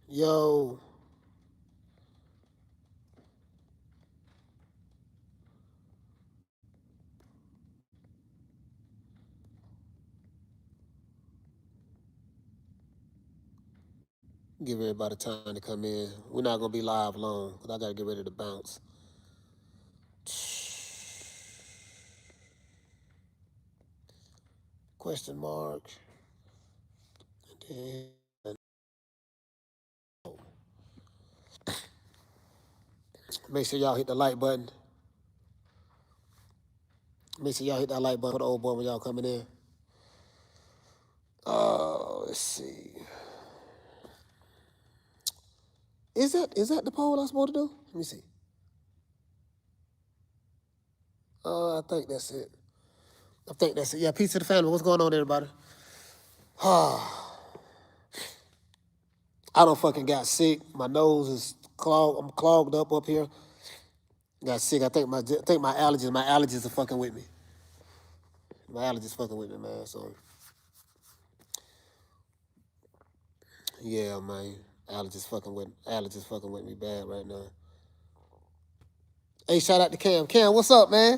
Yo. Give everybody time to come in. We're not gonna be live long because I gotta get ready to bounce. Question mark. And make sure y'all hit the like button. Make sure y'all hit that like button for the old boy when y'all coming in. Let's see. Is that the poll I'm supposed to do? Let me see. I think that's it. Yeah, peace to the family. What's going on, everybody? I don't fucking got sick. My nose is clogged. I'm clogged up here. Got sick. I think my allergies are fucking with me. My allergies fucking with me, man. So yeah, man. Allergies fucking with me bad right now. Hey, shout out to Cam. Cam, what's up, man?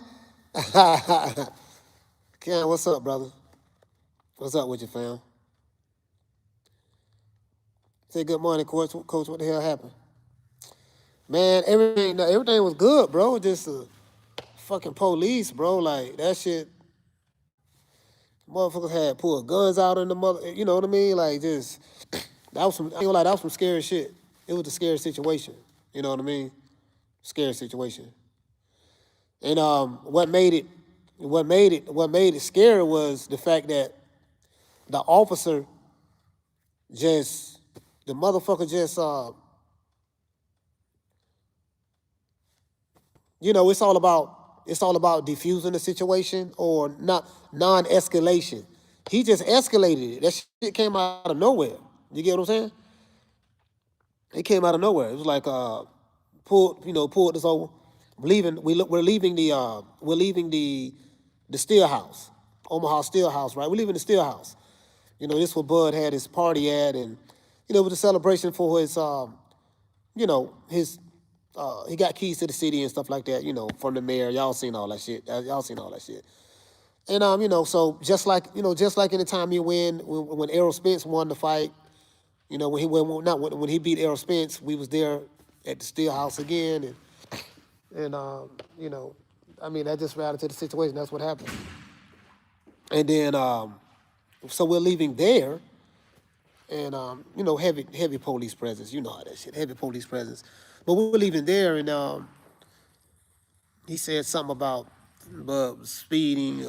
Cam, what's up, brother? What's up with you, fam? Say good morning, Coach. Coach, what the hell happened? Man, everything was good, bro. Just fucking police, bro. Like that shit. Motherfuckers had pulled guns out in the mother. You know what I mean? Like just that was some. I ain't gonna lie, that was some scary shit. It was a scary situation. You know what I mean? Scary situation. And what made it scary was the fact that the officer just the motherfucker just it's all about defusing the situation or not non-escalation. He just escalated it. That shit came out of nowhere. You get what I'm saying? It came out of nowhere. It was like pulled this over. We're leaving the still house, Omaha still house, right? We're leaving the still house. This where Bud had his party at, and it was a celebration for his his he got keys to the city and stuff like that. From the mayor. Y'all seen all that shit. Y'all seen all that shit. And so just like in the time he when Errol Spence won the fight, when he when he beat Errol Spence, we was there at the still house again, and that just routed to the situation. That's what happened. And then so we're leaving there, and heavy police presence. You know how that shit, heavy police presence. But we were leaving there, and he said something about speeding.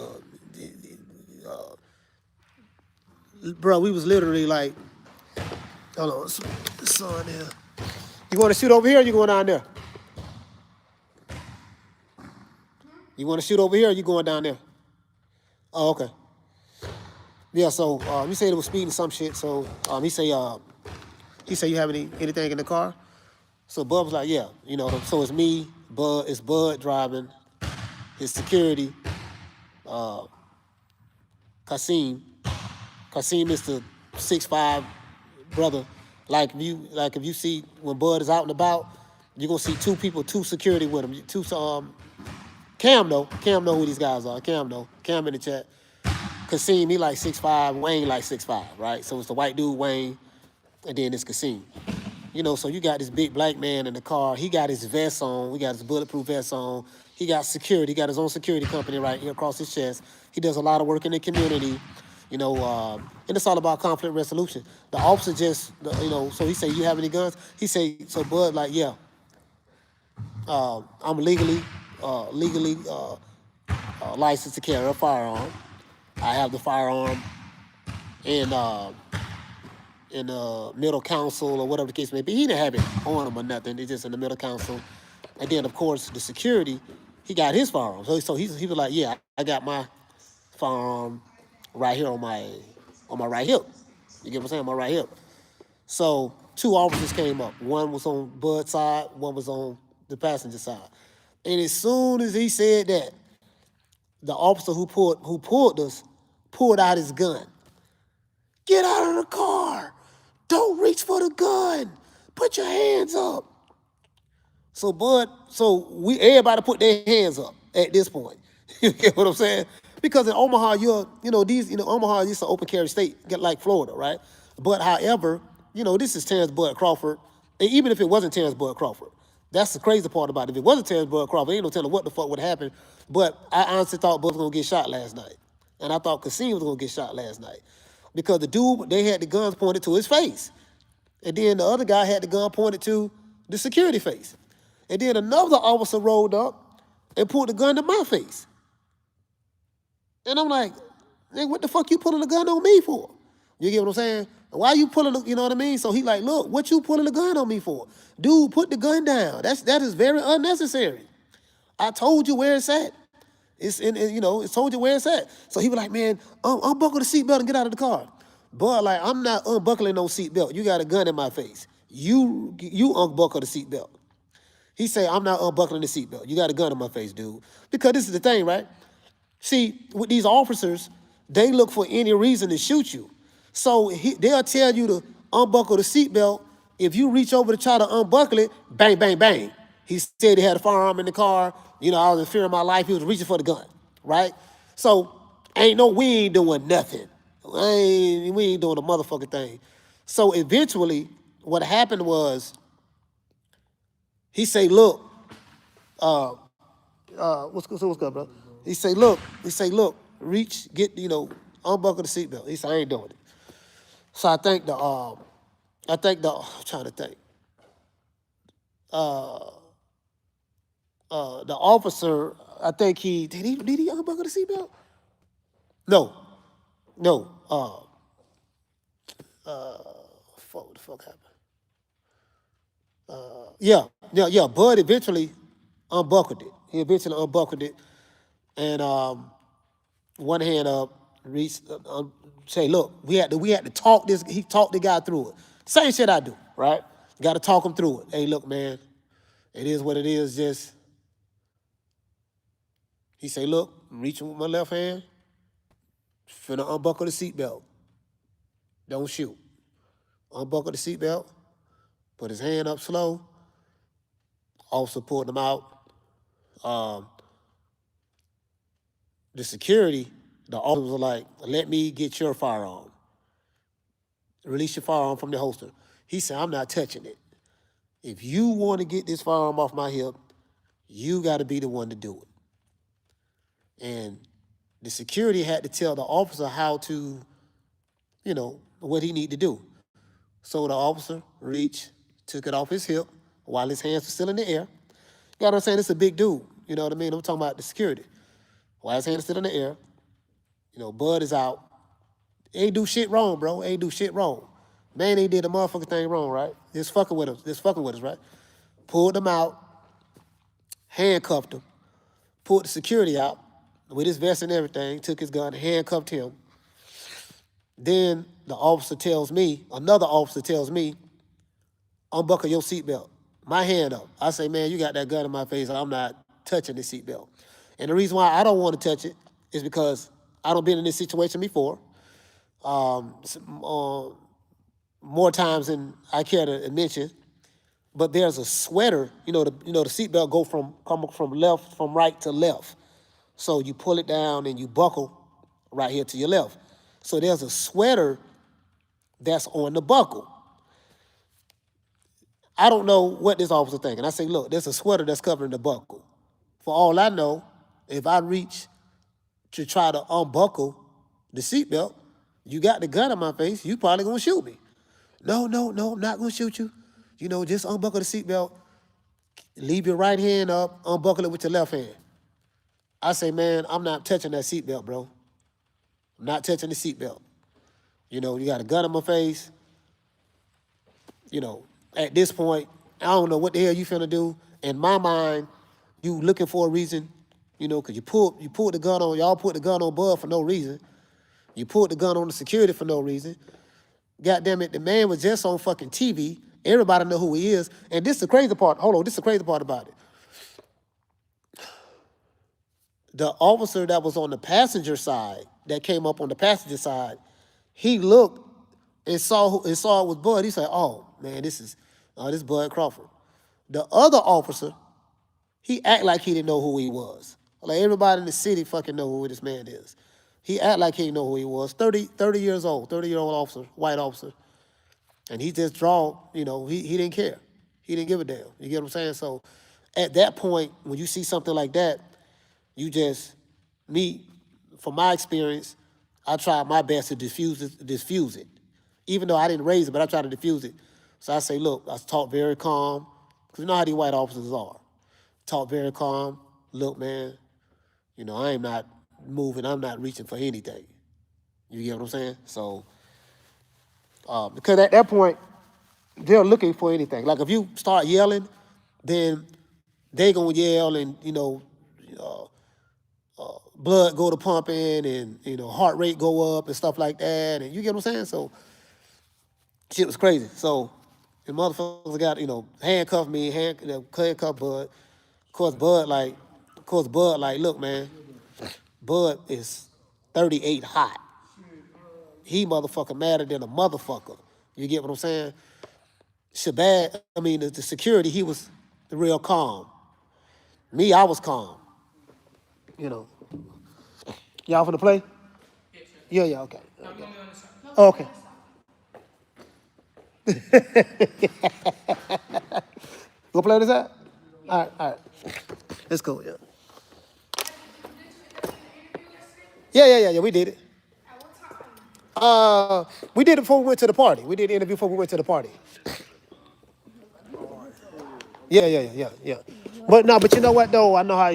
Bro, we was literally like, hold on, son here. You want to shoot over here? Or you going down there? You want to shoot over here? Or you going down there? Oh, okay. Yeah. So you said it was speeding some shit. So he said you have anything in the car? So Bud was like, yeah. So it's me, it's Bud driving, his security, Kasim. Kasim is the 6'5" brother. If you see when Bud is out and about, you're gonna see two people, two security with him. Cam know who these guys are. Cam in the chat. Kasim, he like 6'5", Wayne like 6'5", right? So it's the white dude, Wayne, and then it's Kasim. So you got this big black man in the car. He got his vest on. We got his bulletproof vest on. He got security. He got his own security company right here across his chest. He does a lot of work in the community, and it's all about conflict resolution. The officer just, so he said, you have any guns? He said, so Bud like, yeah, I'm legally licensed to carry a firearm. I have the firearm in middle council or whatever the case may be. He didn't have it on him or nothing. It's just in the middle council. And then, of course, the security, he got his firearm. So he was like, yeah, I got my firearm right here on my right hip. You get what I'm saying? My right hip. So two officers came up. One was on Bud's side. One was on the passenger side. And as soon as he said that, the officer who pulled us pulled out his gun. Get out of the car. Don't reach for the gun. put your hands up. So everybody put their hands up at this point. You get what I'm saying? Because in Omaha, Omaha is an open carry state, like Florida, right? But however, this is Terrence Bud Crawford. And even if it wasn't Terrence Bud Crawford, that's the crazy part about it. If it wasn't Terrence Bud Crawford, ain't no telling what the fuck would happen. But I honestly thought Bud was gonna get shot last night. And I thought Kasim was gonna get shot last night. Because the dude, they had the guns pointed to his face. And then the other guy had the gun pointed to the security face. And then another officer rolled up and pulled the gun to my face. And I'm like, nigga, what the fuck you pulling the gun on me for? You get what I'm saying? Why you pulling, you know what I mean? So he like, look, what you pulling the gun on me for? Dude, put the gun down. That is very unnecessary. I told you where it's at. It's told you where it's at. So he was like, man, unbuckle the seatbelt and get out of the car. But like, I'm not unbuckling no seatbelt. You got a gun in my face. You unbuckle the seatbelt. He said, I'm not unbuckling the seatbelt. You got a gun in my face, dude. Because this is the thing, right? See, with these officers, they look for any reason to shoot you. So they'll tell you to unbuckle the seatbelt. If you reach over to try to unbuckle it, bang, bang, bang. He said he had a firearm in the car. I was in fear of my life. He was reaching for the gun, right? So we ain't doing nothing. We ain't doing a motherfucking thing. So eventually, what happened was, he say, look, what's good, bro? He say, look, reach, unbuckle the seatbelt. He said, I ain't doing it. So I'm trying to think. The officer, I think did he unbuckle the seatbelt? No. What the fuck happened? Yeah. Bud eventually unbuckled it. He eventually unbuckled it, and one hand up, reached, say, look, we had to talk this. He talked the guy through it. Same shit I do, right? Got to talk him through it. Hey, look, man, it is what it is. Just he say, look, I'm reaching with my left hand, finna unbuckle the seatbelt. Don't shoot. Unbuckle the seatbelt. Put his hand up slow. Officer pulled him out. The security, the officer was like, let me get your firearm. Release your firearm from the holster. He said, I'm not touching it. If you want to get this firearm off my hip, you got to be the one to do it. And the security had to tell the officer how to, what he need to do. So the officer reached, took it off his hip while his hands were still in the air. You got to understand, it's a big dude. You know what I mean? I'm talking about the security. While his hands still in the air, Bud is out. Ain't do shit wrong, bro. Ain't do shit wrong. Man ain't did a motherfucking thing wrong, right? Just fucking with us, right? Pulled him out, handcuffed him, pulled the security out with his vest and everything, took his gun, handcuffed him. Then another officer tells me, unbuckle your seatbelt. My hand up. I say, man, you got that gun in my face. I'm not touching the seatbelt. And the reason why I don't want to touch it is because I don't been in this situation before. More times than I care to mention. But there's a sweater, the seatbelt come from right to left. So you pull it down and you buckle right here to your left. So there's a sweater that's on the buckle. I don't know what this officer thinking. I say, look, there's a sweater that's covering the buckle. For all I know, if I reach to try to unbuckle the seatbelt, you got the gun in my face, you probably gonna shoot me. No, I'm not gonna shoot you. Just unbuckle the seatbelt, leave your right hand up, unbuckle it with your left hand. I say, man, I'm not touching that seatbelt, bro. I'm not touching the seatbelt. You got a gun in my face. At this point, I don't know what the hell you finna do. In my mind, you looking for a reason, because you pulled the gun on, y'all put the gun on Bud for no reason. You pulled the gun on the security for no reason. God damn it, the man was just on fucking TV. Everybody know who he is. And this is the crazy part. Hold on, this is the crazy part about it. The officer that was on the passenger side, that came up on the passenger side, he looked and saw it was Bud. He said, oh, man, this is This Bud Crawford. The other officer, he act like he didn't know who he was. Like everybody in the city fucking know who this man is. He act like he didn't know who he was. 30 years old, 30-year-old officer, white officer. And he just he didn't care. He didn't give a damn. You get what I'm saying? So at that point, when you see something like that, you just, from my experience, I tried my best to diffuse it. Even though I didn't raise it, but I tried to diffuse it. So I say, look, I talk very calm, because you know how these white officers are. Talk very calm. Look, man, I am not moving. I'm not reaching for anything. You get what I'm saying? So, because at that point, they're looking for anything. Like if you start yelling, then they gonna yell and, blood go to pumping and, heart rate go up and stuff like that. And you get what I'm saying? So, shit was crazy. So, the motherfuckers got, handcuffed me, handcuffed Bud. Of course, Bud, look, man, Bud is 38 hot. He motherfucker madder than a motherfucker. You get what I'm saying? The security, he was the real calm. Me, I was calm. Y'all finna play? Yeah, okay. Oh, okay. Go play this out? All right. Let's go, yeah. Yeah, we did it. We did it before we went to the party. We did the interview before we went to the party. Yeah. But you know what though? I know how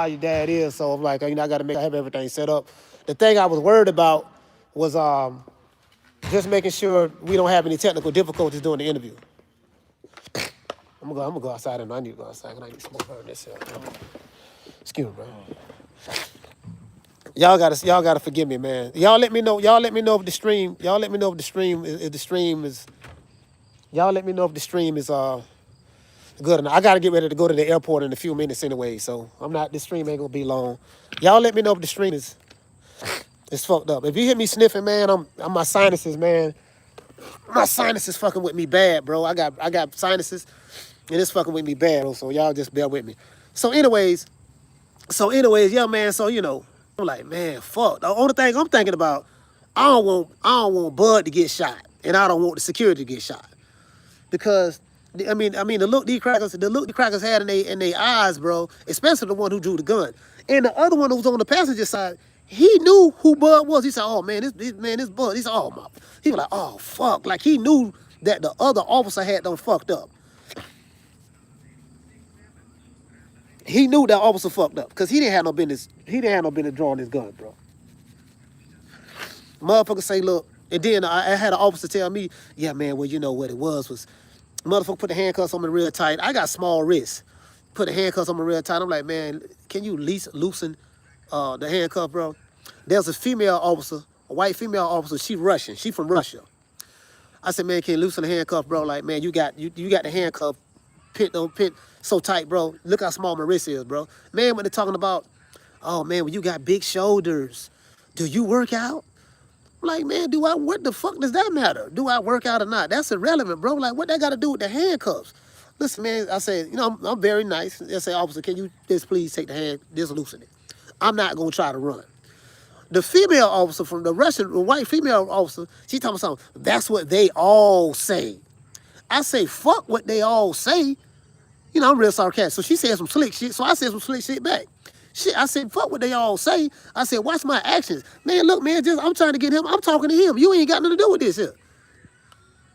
your dad is, so I'm like, I gotta have everything set up. The thing I was worried about was just making sure we don't have any technical difficulties during the interview. I'm gonna go outside and I need to go outside and I need to smoke her this. Excuse me, bro. Y'all gotta forgive me, man. Y'all let me know if the stream is good enough. I gotta get ready to go to the airport in a few minutes anyway, so this stream ain't gonna be long. Y'all let me know if the stream is fucked up. If you hear me sniffing, man, I'm my sinuses, man. My sinuses fucking with me bad, bro. I got sinuses and it's fucking with me bad, so y'all just bear with me. So anyways, yeah, man, so I'm like, man, fuck. The only thing I'm thinking about, I don't want Bud to get shot, and I don't want the security to get shot. Because the look these crackers had in their eyes, bro, especially the one who drew the gun. And the other one who was on the passenger side, he knew who Bud was. He said, oh man, this Bud. He said, oh my. He was like, oh fuck. Like he knew that the other officer had done fucked up. He knew that officer fucked up because he didn't have no business drawing his gun, bro. Motherfucker say, look, and then I had an officer tell me, yeah, man, well, you know what it was motherfucker put the handcuffs on me real tight. I got small wrists. Put the handcuffs on me real tight. I'm like, man, can you at least loosen the handcuff, bro? There's a female officer, a white female officer. She Russian. She from Russia. I said, man, can you loosen the handcuff, bro? Like, man, you got the handcuff pit so tight, bro. Look how small my wrist is, bro. Man, when they're talking about, oh man, when you got big shoulders, do you work out? I'm like, man, what the fuck does that matter? Do I work out or not? That's irrelevant, bro. Like, what that got to do with the handcuffs? Listen, man, I said, I'm very nice. I say, officer, can you just please take just loosen it. I'm not going to try to run. The female officer from the white female officer, she talking about something. That's what they all say. I say, fuck what they all say. I'm real sarcastic. So she said some slick shit, so I said some slick shit back. I said, fuck what they all say. I said, watch my actions. Man, look, man, I'm trying to get him. I'm talking to him. You ain't got nothing to do with this here.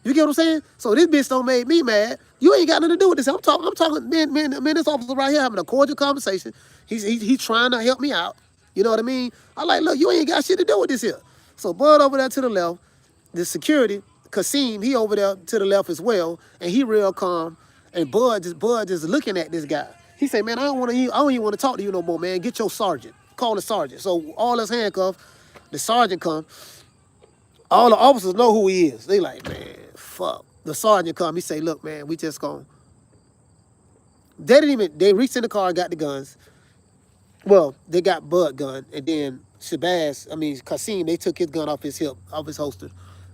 You get what I'm saying? So this bitch don't make me mad. You ain't got nothing to do with this. I'm talking, man, this officer right here having a cordial conversation. He's trying to help me out. You know what I mean? I like, look, you ain't got shit to do with this here. So Bud over there to the left, the security, Kasim, he over there to the left as well, and he real calm. And Bud just looking at this guy. He say, man, I don't even want to talk to you no more, man. Get your sergeant. Call the sergeant. So all us handcuffed, the sergeant come. All the officers know who he is. They like, man, fuck. The sergeant come. He say, look, man, we just gonna. They reached in the car and got the guns. Well, they got Bud gun, and then Kasim, they took his gun off his hip, off his holster.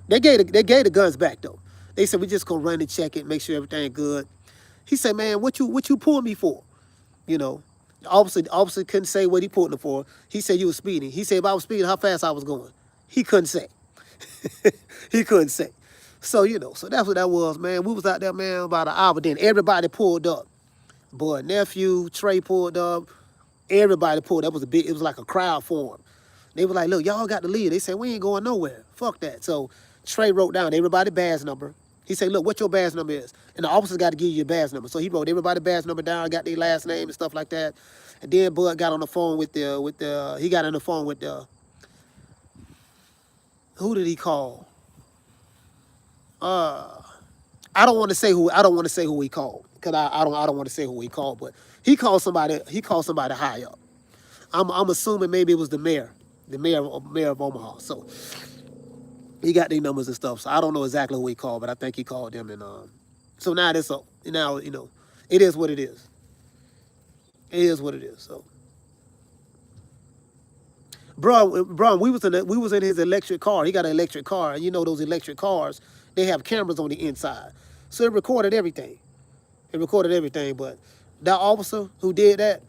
They gave the guns back though. They said, we just gonna run and check it, make sure everything good. He said, man, what you pulled me for? You know, the officer couldn't say what he pulled him for. He said you was speeding. He said if I was speeding, how fast I was going. He couldn't say. He couldn't say. So, you know, so that's what that was, man. We was out there, man, about an hour. Then everybody pulled up. Boy, nephew, Trey pulled up. Everybody pulled up. It was like a crowd form. They were like, look, y'all got to leave. They said, we ain't going nowhere. Fuck that. So Trey wrote down everybody's badge number. He said, look, what your badge number is. And the officers got to give you your badge number. So he wrote everybody's badge number down, got their last name and stuff like that. And then Bud got on the phone with he got on the phone with who did he call? I don't want to say who he called, because I don't want to say who he called, but he called somebody high up. I'm assuming maybe it was the mayor of Omaha. So he got their numbers and stuff. So I don't know exactly who he called, but I think he called them. And so now you know, it is what it is. It is what it is. So, bro, we was in his electric car. He got an electric car, and you know those electric cars, they have cameras on the inside, so it recorded everything. But that officer who did that,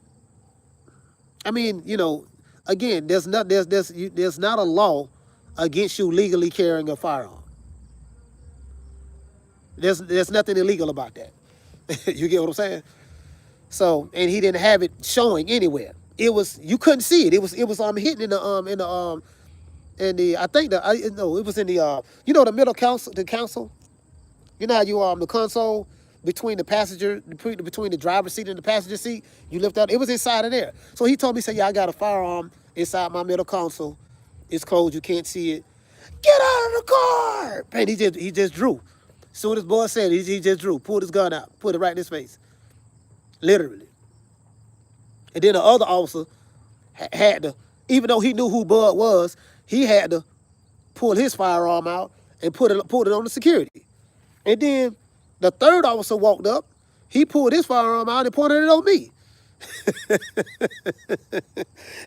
I mean, you know, again, there's not a law against you legally carrying a firearm. There's nothing illegal about that. You get what I'm saying? So, and he didn't have it showing anywhere. You couldn't see it. It was hidden in the I think it was in the you know, the middle console, the console. You know how you the console between the passenger, between the driver's seat and the passenger seat, you lift out. It was inside of there. So he told me, say, yeah, I got a firearm inside my middle console. It's closed, you can't see it. Get out of the car! And he just drew. As soon as boy said it, he just drew, pulled his gun out, put it right in his face. Literally. And then the other officer had to, even though he knew who Bud was, he had to pull his firearm out and put it on the security. And then the third officer walked up, he pulled his firearm out and pointed it on me.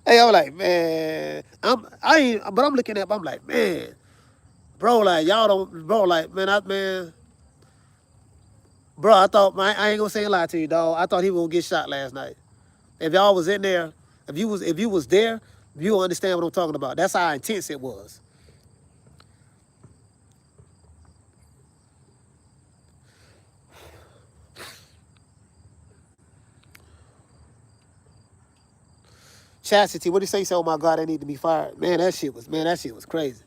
Hey, I'm like, man, I'm looking at him, I'm like, man, bro, like, y'all don't, bro, like, bro, I thought, I ain't gonna say a lie to you, dog. I thought he was gonna get shot last night. If y'all was in there, if you was there, you understand what I'm talking about. That's how intense it was. Chastity, what did he say? He said, oh my God, I need to be fired. Man, that shit was crazy.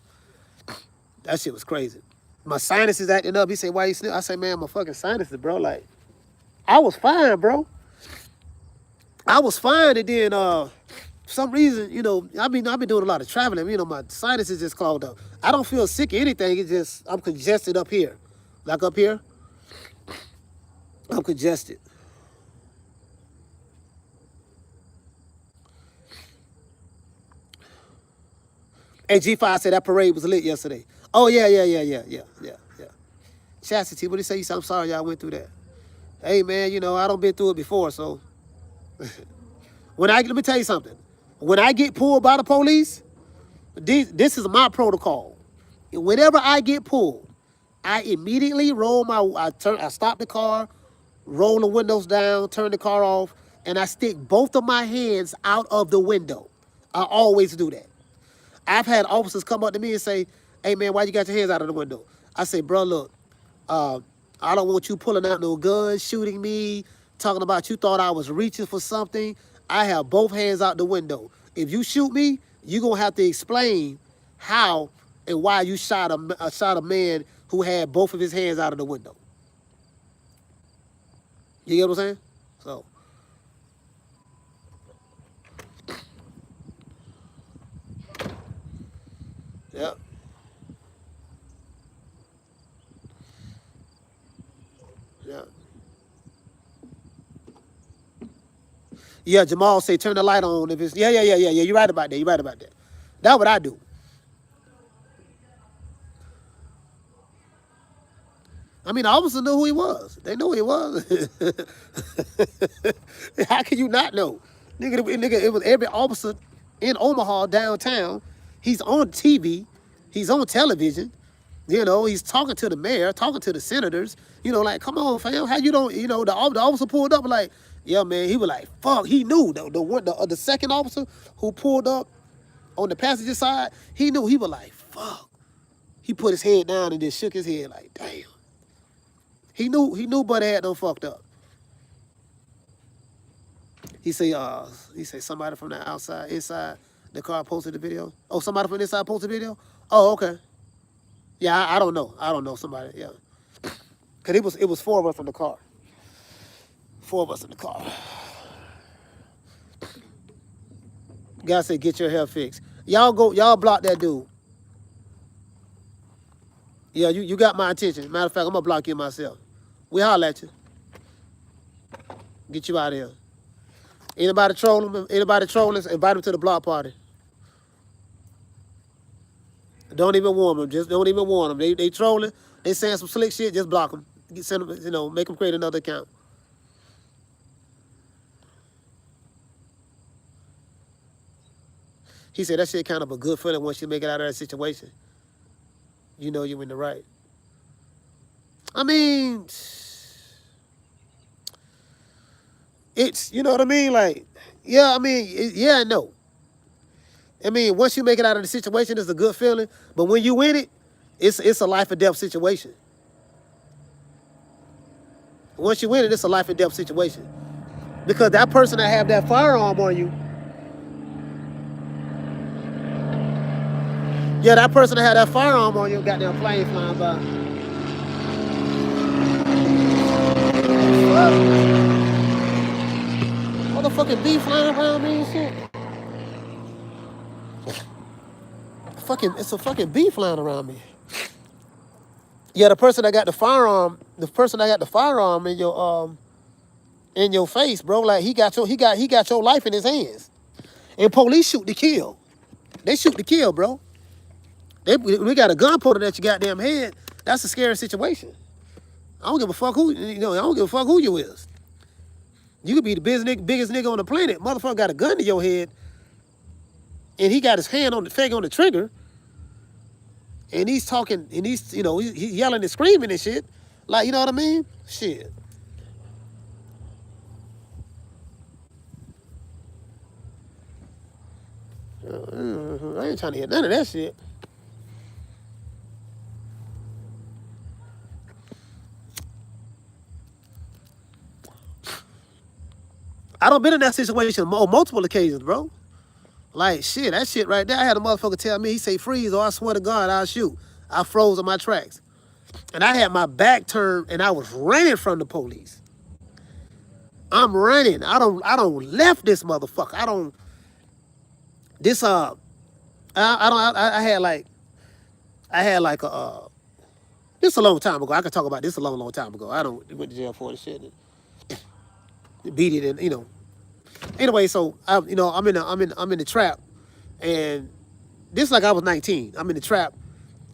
That shit was crazy. My sinuses acting up. He said, why you sniff? I said, man, my fucking sinuses, bro. Like, I was fine, bro. I was fine, and then for some reason, you know, I've been doing a lot of traveling. You know, my sinuses just clogged up. I don't feel sick or anything. It's just I'm congested up here. Like up here, I'm congested. And G5 said that parade was lit yesterday. Oh, yeah. Chastity, what did he say? He said, I'm sorry y'all went through that. Hey, man, you know, I done been through it before, so. Let me tell you something. When I get pulled by the police, this is my protocol. Whenever I get pulled, I immediately I stop the car, roll the windows down, turn the car off, and I stick both of my hands out of the window. I always do that. I've had officers come up to me and say, hey, man, why you got your hands out of the window? I say, bro, look, I don't want you pulling out no guns, shooting me, talking about you thought I was reaching for something. I have both hands out the window. If you shoot me, you're going to have to explain how and why you shot a man who had both of his hands out of the window. You get what I'm saying? So. Yeah. Yeah. Yeah, Jamal say turn the light on if it's yeah. You're right about that. That's what I do. I mean, the officer knew who he was. They knew who he was. How can you not know? Nigga, it was every officer in Omaha downtown. He's on TV. He's on television. You know, he's talking to the mayor, talking to the senators. You know, like, come on, fam, how you don't? You know, the officer pulled up, like, yeah, man. He was like, fuck. He knew the second officer who pulled up on the passenger side. He knew. He was like, fuck. He put his head down and just shook his head, like, damn. He knew, Buddy had done fucked up. He say somebody from the outside, inside the car posted the video. Oh, somebody from inside posted the video. Oh, okay. Yeah, I don't know. I don't know somebody. Yeah, cause it was 4 of us in the car. 4 of us in the car. Guy said, "Get your hair fixed." Y'all block that dude. Yeah, you got my attention. Matter of fact, I'm gonna block you myself. We holler at you. Get you out of here. Anybody trolling? Invite them to the block party. Don't even warn them. Just don't even warn them. They trolling. They saying some slick shit. Just block them. Send them. You know, make them create another account. He said that shit kind of a good feeling once you make it out of that situation. You know you in the right. I mean, it's, you know what I mean? Like, yeah, I mean, yeah, no. I mean, once you make it out of the situation, it's a good feeling. But when you win it, it's a life or death situation. Once you win it, it's a life or death situation. Because that person that have that firearm on you, yeah, that person that had that firearm on you, got their plane flying by. Motherfucking bee flying around me and shit. It's a fucking bee flying around me. Yeah, the person that got the firearm in your face, bro, like he got your life in his hands. And police shoot to kill. They shoot to kill, bro. We got a gun pointed at your goddamn head. That's a scary situation. I don't give a fuck who you is. You could be the biggest nigga on the planet. Motherfucker got a gun to your head, and he got his hand on the trigger, and he's talking, and he's yelling and screaming and shit. Like, you know what I mean? Shit. I ain't trying to hear none of that shit. I done been in that situation on multiple occasions, bro. Like, shit, that shit right there, I had a motherfucker tell me, he say, freeze, or I swear to God, I'll shoot. I froze on my tracks. And I had my back turned, and I was running from the police. I'm running. I don't left this motherfucker. I had like a, this a long time ago. I could talk about this a long time ago. I went to jail for this shit. Beat it, and anyway, so I'm in the trap, and this like I was 19. I'm in the trap,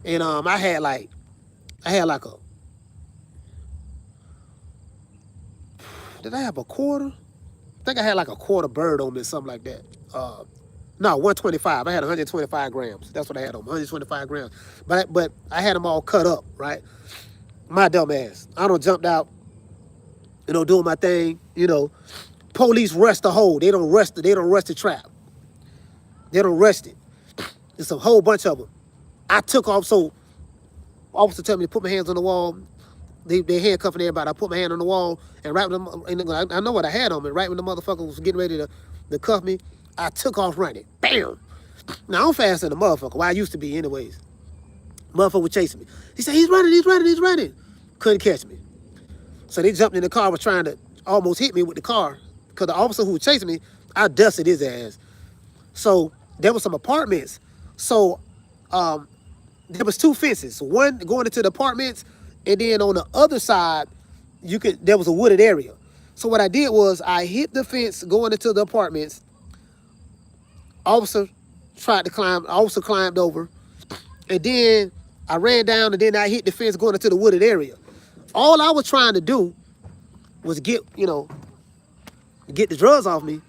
and I had like a, did I have a quarter? I think I had like a quarter bird on me, something like that. No, 125. I had 125 grams. That's what I had on me, 125 grams. But I had them all cut up, right? My dumb ass. I done jumped out, doing my thing, Police rush the hole. They don't rush the trap. They don't rush it. There's a whole bunch of them. I took off, so officer told me to put my hands on the wall. They handcuffing everybody. I put my hand on the wall, and right when I know what I had on me. Right when the motherfucker was getting ready to cuff me, I took off running. Bam! Now I'm faster than the motherfucker. Well, I used to be anyways. Motherfucker was chasing me. He said, he's running. Couldn't catch me. So they jumped in the car, was trying to almost hit me with the car. Because the officer who was chasing me, I dusted his ass. So there was some apartments. So there was 2 fences. One going into the apartments, and then on the other side, there was a wooded area. So what I did was I hit the fence going into the apartments. Officer climbed over. And then I ran down, and then I hit the fence going into the wooded area. All I was trying to do was get the drugs off me,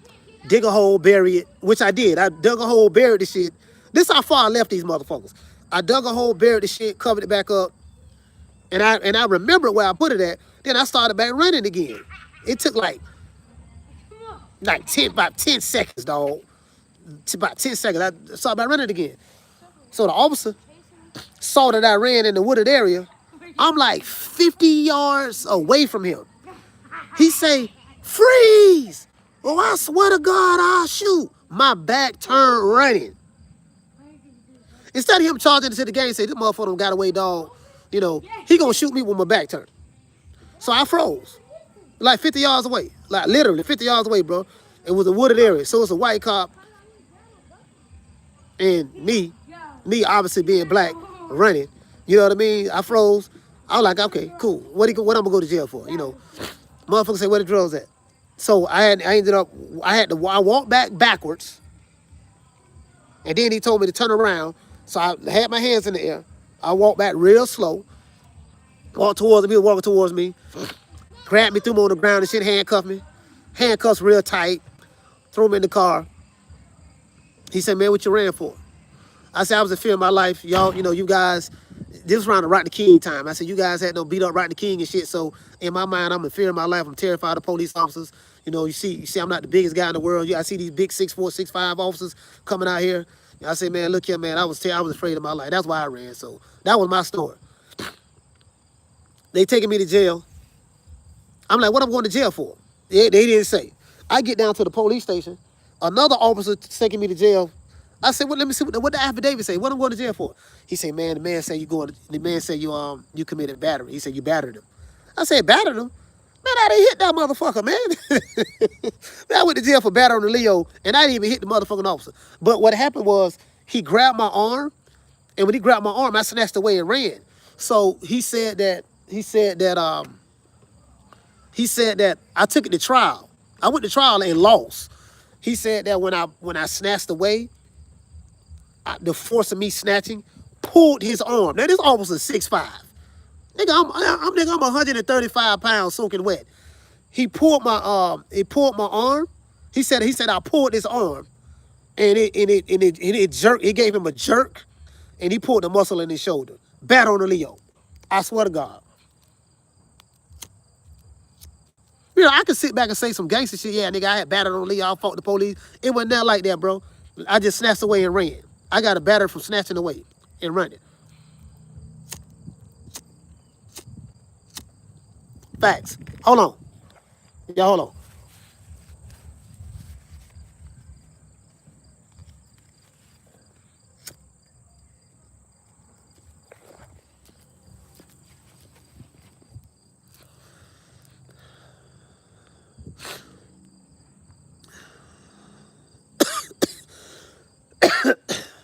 dig a hole, bury it, which I did. I dug a hole, buried the shit. This is how far I left these motherfuckers. I dug a hole, buried the shit, covered it back up, and I remembered where I put it at. Then I started back running again. It took like 10 seconds, dog. About 10 seconds. I started back running again. So the officer saw that I ran in the wooded area. I'm like 50 yards away from him. He say, freeze! Oh, I swear to God, I'll shoot. My back turned running. Instead of him charging into the game, say, this motherfucker got away, dog. You know, he gonna shoot me with my back turned. So I froze. Like 50 yards away. Like literally 50 yards away, bro. It was a wooded area. So it's a white cop and me obviously being black, running. You know what I mean? I froze. I was like, okay, cool. What I'm gonna go to jail for? You know, motherfucker say, where the drugs at? So I walked back backwards, and then he told me to turn around. So I had my hands in the air. I walked back real slow. Walked towards him. He was walking towards me. Grabbed me, threw me on the ground and shit, handcuffed me. Handcuffs real tight. Threw me in the car. He said, man, what you ran for? I said, I was in fear of my life. Y'all, you know, you guys, this was around the Rodney King time. I said, you guys had no beat up Rodney King and shit. So in my mind, I'm in fear of my life. I'm terrified of police officers. You know, you see, I'm not the biggest guy in the world. I see these big 6'4", 6'5" officers coming out here. I said, man, look here, man, I was afraid of my life. That's why I ran. So that was my story. They taking me to jail. I'm like, what I'm going to jail for? They didn't say. I get down to the police station. Another officer taking me to jail. I said, well, let me see what the affidavit say. What I'm going to jail for? He said, man, the man said you committed battery. He said you battered him. I said, battered him? Man, I didn't hit that motherfucker, man. Man, I went to jail for battering the Leo, and I didn't even hit the motherfucking officer. But what happened was he grabbed my arm, and when he grabbed my arm, I snatched away and ran. So he said that I took it to trial. I went to trial and lost. He said that when I snatched away, the force of me snatching pulled his arm. Now this officer 6'5". Nigga, I'm 135 pounds soaking wet. He pulled my arm. He said I pulled his arm, and it jerked. It gave him a jerk, and he pulled the muscle in his shoulder. Bat on the Leo. I swear to God. You know, I could sit back and say some gangster shit. Yeah, nigga, I had battered on Leo. I fought the police. It wasn't that like that, bro. I just snatched away and ran. I got a batter from snatching away and running. Facts. Hold on. Y'all, hold on.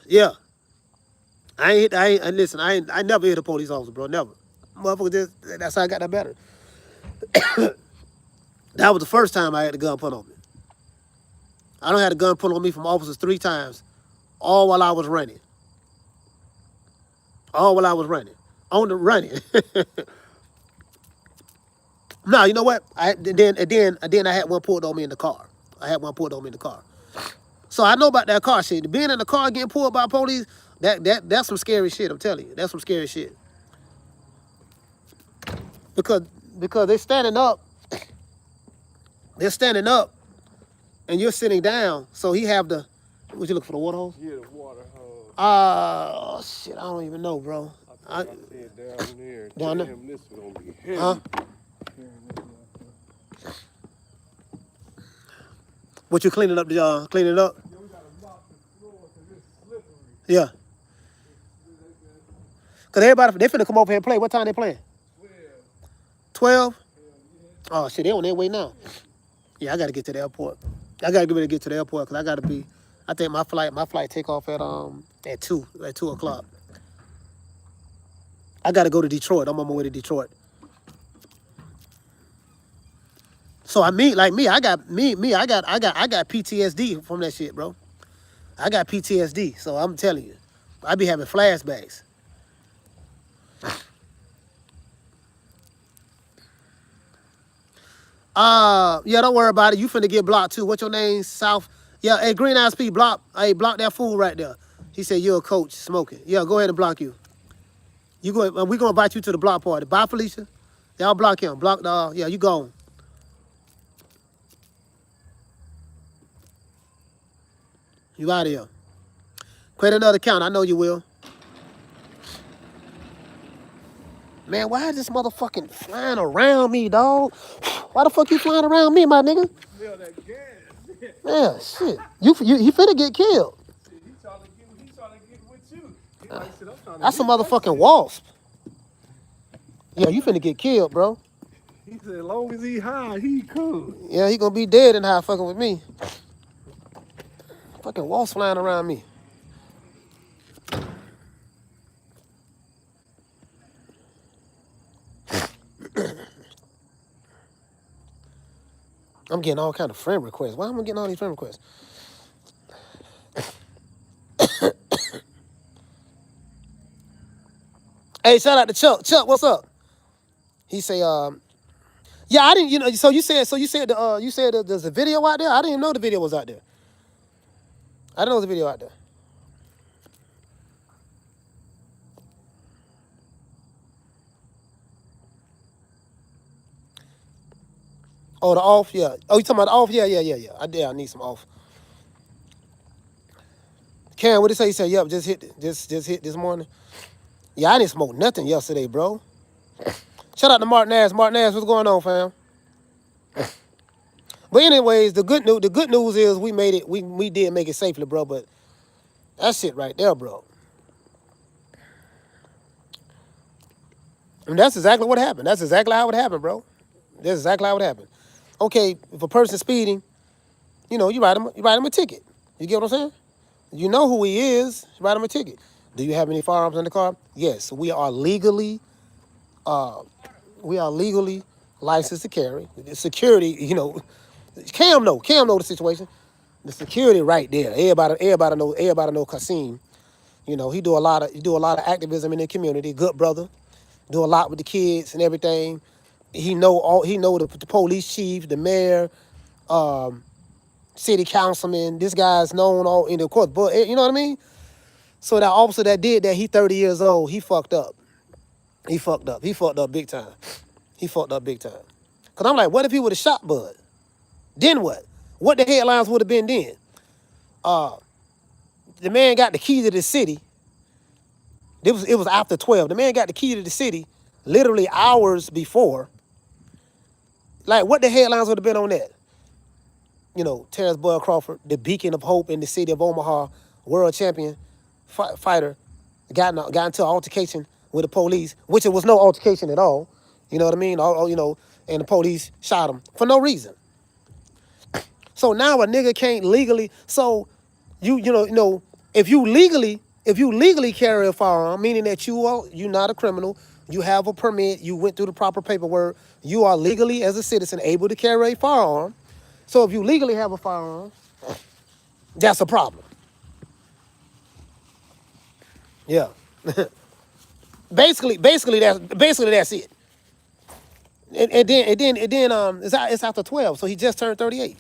Yeah. Listen, I never hit a police officer, bro. Never. Motherfucker, that's how I got that better. That was the first time I had a gun put on me. I done had a gun put on me from officers 3 times, all while I was running. All while I was running. On the running. No, you know what? Then I had one pulled on me in the car. So I know about that car shit. Being in the car getting pulled by police, that's some scary shit, I'm telling you. That's some scary shit. Because they're standing up, and you're sitting down. So he have the, what you looking for, the water hose? Yeah, the water hose. Oh, shit, I don't even know, bro. I said down there. Down there? Damn, this one gonna be heavy. Huh? What you cleaning up? Cleaning it up? Yeah, we gotta mop the floor because it's slippery. Yeah. Cause everybody, they finna come over here and play. What time they playing? 12? Oh shit, they on their way now. Yeah, I gotta get to the airport. I gotta get ready to get to the airport because I think my flight take off at 2 o'clock. I gotta go to Detroit. I'm on my way to Detroit. So I got PTSD from that shit, bro. I got PTSD, so I'm telling you, I be having flashbacks. Yeah, don't worry about it. You finna get blocked too. What's your name? South. Yeah, hey, Green Eyes P, block that fool right there. He said, you're a coach smoking. Yeah, go ahead and block you. You go ahead, we're going to invite you to the block party. Bye, Felicia. Y'all block him. Block the, yeah, you gone. You out of here. Create another account. I know you will. Man, why is this motherfucking flying around me, dog? Why the fuck you flying around me, my nigga? Smell that gas. Man, shit. He finna get killed. Shit, he trying to get with you. He like, shit, I'm trying to That's a hit that motherfucking shit. wasp. Yeah, you finna get killed, bro. He said, as long as he high, he cool. Yeah, he gonna be dead in high fucking with me. Fucking wasp flying around me. I'm getting all kind of friend requests. Why am I getting all these friend requests? Hey, shout out to Chuck. Chuck, what's up? He say, yeah, I didn't, so you said there's a video out there? I didn't even know the video was out there. I didn't know the video out there. Oh, the off, yeah. Oh, you talking about the off? Yeah. I need some off. Cam, what did he say? He said, yep, just hit this morning. Yeah, I didn't smoke nothing yesterday, bro. Shout out to Martin Ass. Martin Ass, what's going on, fam? But anyways, the good news is we made it. We did make it safely, bro. But that shit right there, bro. And that's exactly what happened. That's exactly how it happened, bro. That's exactly how it happened. Okay, if a person's speeding, you write him a ticket. You get what I'm saying? You know who he is. You write him a ticket. Do you have any firearms in the car? Yes, we are legally licensed to carry. The security, Cam know the situation. The security right there. Everybody know Kasim. He do a lot of activism in the community. Good brother. Do a lot with the kids and everything. He know the police chief, the mayor, city councilman. This guy's known all in the court, but you know what I mean? So that officer that did that, he 30 years old, he fucked up. He fucked up big time. Cause I'm like, what if he would have shot Bud? Then what? What the headlines would have been then? The man got the key to the city. It was after 12. The man got the key to the city literally hours before. Like, what the headlines would have been on that? Terrence Bud Crawford, the beacon of hope in the city of Omaha, world champion fighter, got into an altercation with the police, which it was no altercation at all. You know what I mean? And the police shot him for no reason. So now a nigga can't legally. So if you legally carry a firearm, meaning that you're not a criminal, you have a permit, you went through the proper paperwork, you are legally as a citizen able to carry a firearm. So if you legally have a firearm, that's a problem. Yeah. basically that's it. And then it's after 12, so he just turned 38.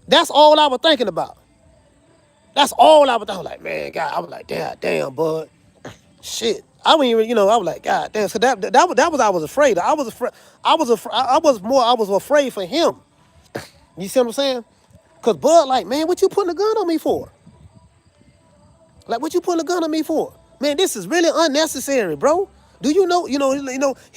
That's all I was thinking about. That's all I was thinking. Like, man, God, I was like, damn, bud. Shit. I mean, I was like, God damn. So that was I was afraid of. I was afraid for him. You see what I'm saying? Cause Bud, like, man, what you putting a gun on me for? Like, what you putting a gun on me for? Man, this is really unnecessary, bro. Do you know, he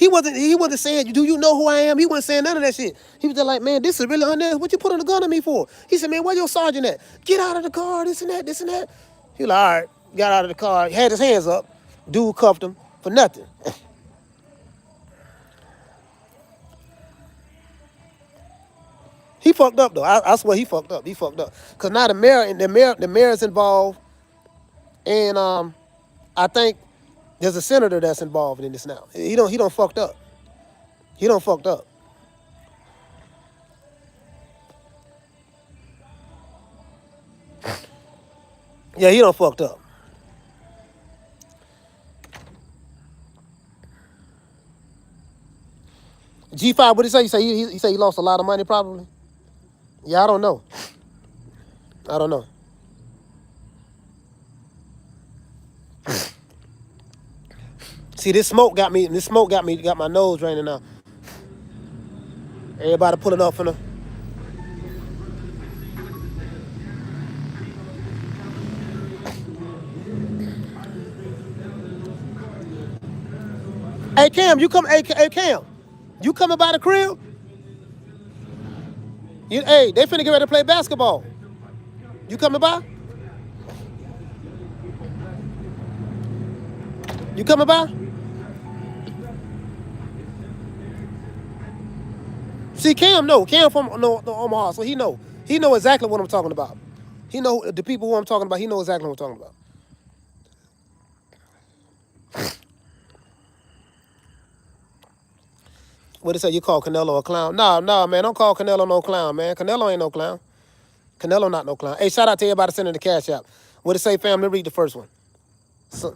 wasn't saying, do you know who I am? He wasn't saying none of that shit. He was just like, man, this is really unnecessary. What you putting a gun on me for? He said, man, where your sergeant at? Get out of the car, this and that. He like, all right, got out of the car, had his hands up. Dude cuffed him for nothing. He fucked up though. I swear he fucked up. Cause now the mayor's involved, and I think there's a senator that's involved in this now. He don't fucked up. Yeah, he don't fucked up. G5, what did he say? He say he lost a lot of money probably. Yeah, I don't know. See, this smoke got me. Got my nose draining now. Everybody pulling up from the. Hey Cam, you come. Hey Cam, you coming by the crib? Hey, they finna get ready to play basketball. You coming by? You coming by? See, Cam know. Cam from no Omaha, so he know. He know exactly what I'm talking about. He know the people who I'm talking about. He know exactly what I'm talking about. What it say? You call Canelo a clown? Nah, man. Don't call Canelo no clown, man. Canelo ain't no clown. Canelo not no clown. Hey, shout out to everybody sending the cash out. What it say, fam? Let me read the first one. So,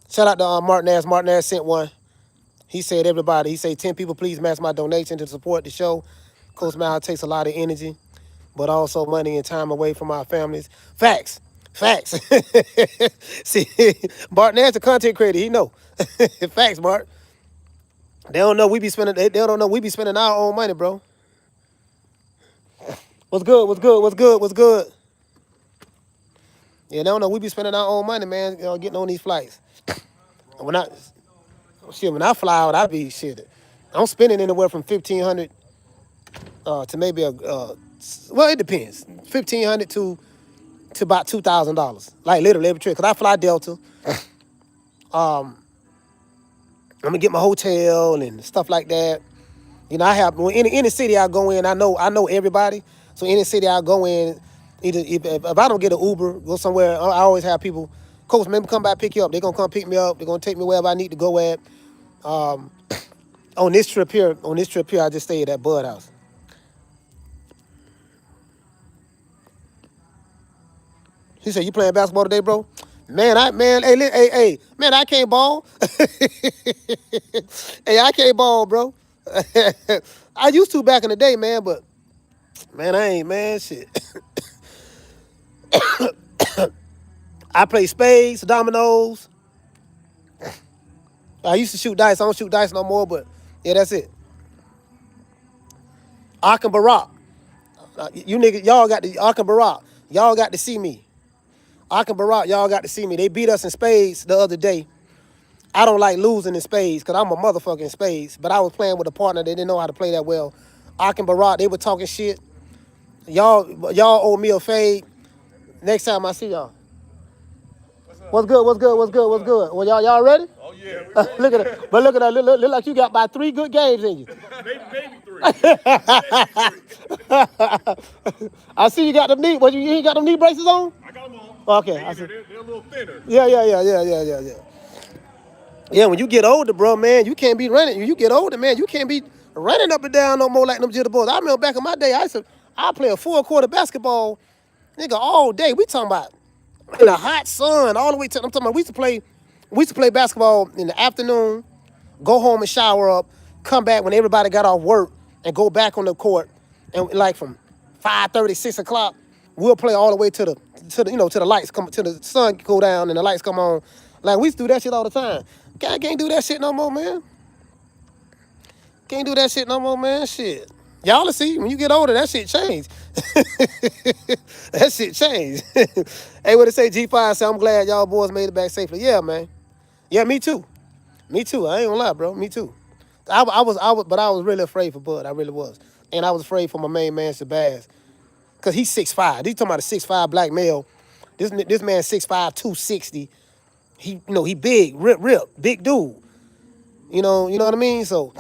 shout out to Martinez. Martinez sent one. He said, everybody, he said, 10 people, please match my donation to support the show. Coach Mal takes a lot of energy, but also money and time away from our families. Facts. See, Martinez, the content creator, he know. Facts, Mart. They don't know we be spending. They don't know we be spending our own money, bro. What's good? Yeah, they don't know we be spending our own money, man. Getting on these flights. When I fly out, I be shit. I'm spending anywhere from 1,500 to maybe well, it depends. 1,500 to about $2,000, like literally every trip. Cause I fly Delta. I'm gonna get my hotel and stuff like that. You know, I have any city I go in, I know everybody. So any city I go in, either if I don't get an Uber, go somewhere, I always have people. Coach, maybe come by pick you up. They're gonna come pick me up. They're gonna take me wherever I need to go at. On this trip here, I just stayed at Bud House. He said, "You playing basketball today, bro?" Man, man, I can't ball. Hey, I can't ball, bro. I used to back in the day, man, but man, I ain't, man, shit. I play spades, dominoes. I used to shoot dice. I don't shoot dice no more, but yeah, that's it. Ark and Barack. You niggas, y'all got the Ark and Barack. Y'all got to see me. Ark and Barack, y'all got to see me. They beat us in spades the other day. I don't like losing in spades because I'm a motherfucker in spades. But I was playing with a partner. They didn't know how to play that well. Ark and Barack, they were talking shit. Y'all owe me a fade. Next time I see y'all. What's good? Well, y'all ready? Oh yeah, Look at it. But look at that. Look like you got about 3 good games in you. maybe 3. I see you got them knee. What, you ain't got them knee braces on? I got them on. Okay, I see. They're a little thinner. Yeah. Yeah, when you get older, bro, man, you can't be running. When you get older, man, you can't be running up and down no more like them jitterbugs. I remember back in my day, I play a full court of basketball, nigga, all day. We talking about in the hot sun all the way to. I'm talking about we used to play basketball in the afternoon, go home and shower up, come back when everybody got off work, and go back on the court, and like from 5:30, 6 o'clock, we'll play all the way to the lights come, to the sun go down and the lights come on. Like we used to do that shit all the time. God, can't do that shit no more, man. Can't do that shit no more, man. Shit. Y'all will see when you get older, that shit change. That shit change. Hey, what it say? G5 say, I'm glad y'all boys made it back safely. Yeah, man. Yeah, me too. I ain't gonna lie, bro. Me too. But I was really afraid for Bud. I really was. And I was afraid for my main man, Shabazz. Cause he's 6'5". He's talking about a 6'5" black male. This man 6'5", 260. He big, rip, big dude. You know what I mean? So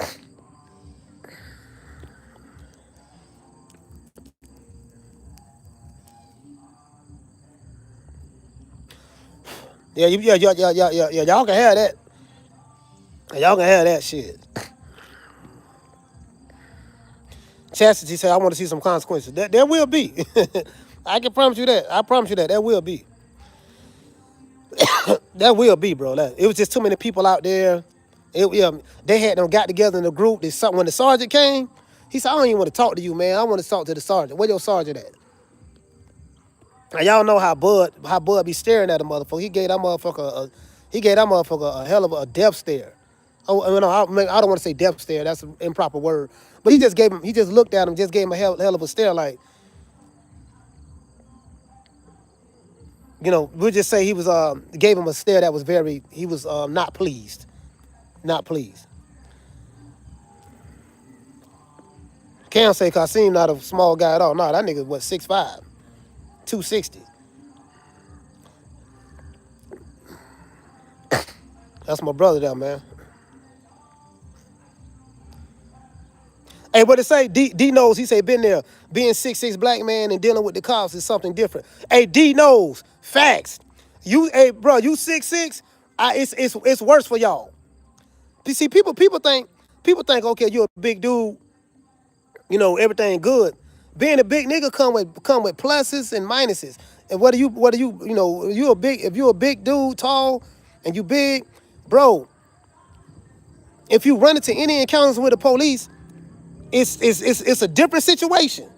yeah, y'all can have that. Y'all can have that shit. Chastity said, I want to see some consequences. There will be. I can promise you that. I promise you that. There will be. That will be, bro. It was just too many people out there. They had them got together in a group. When the sergeant came, he said, I don't even want to talk to you, man. I want to talk to the sergeant. Where your sergeant at? And y'all know how Bud be staring at a motherfucker. He gave that motherfucker He gave that motherfucker a hell of a death stare. Oh, no, I don't want to say death stare. That's an improper word. But he just gave him. He just looked at him, just gave him a hell of a stare. Like, we'll just say he was gave him a stare that was very. He was not pleased. Not pleased. Cam say Kasim not a small guy at all. No, that nigga what 6'5", 260. That's my brother there, man. Hey, what it say? D knows. He say been there. Being 6'6" black man and dealing with the cops is something different. Hey, D knows. Facts. Hey, bro, you 6'6". It's worse for y'all. You see, people think, okay, you're a big dude, everything good. Being a big nigga come with pluses and minuses. And if you're a big dude, tall, and you big, bro, if you run into any encounters with the police, it's a different situation.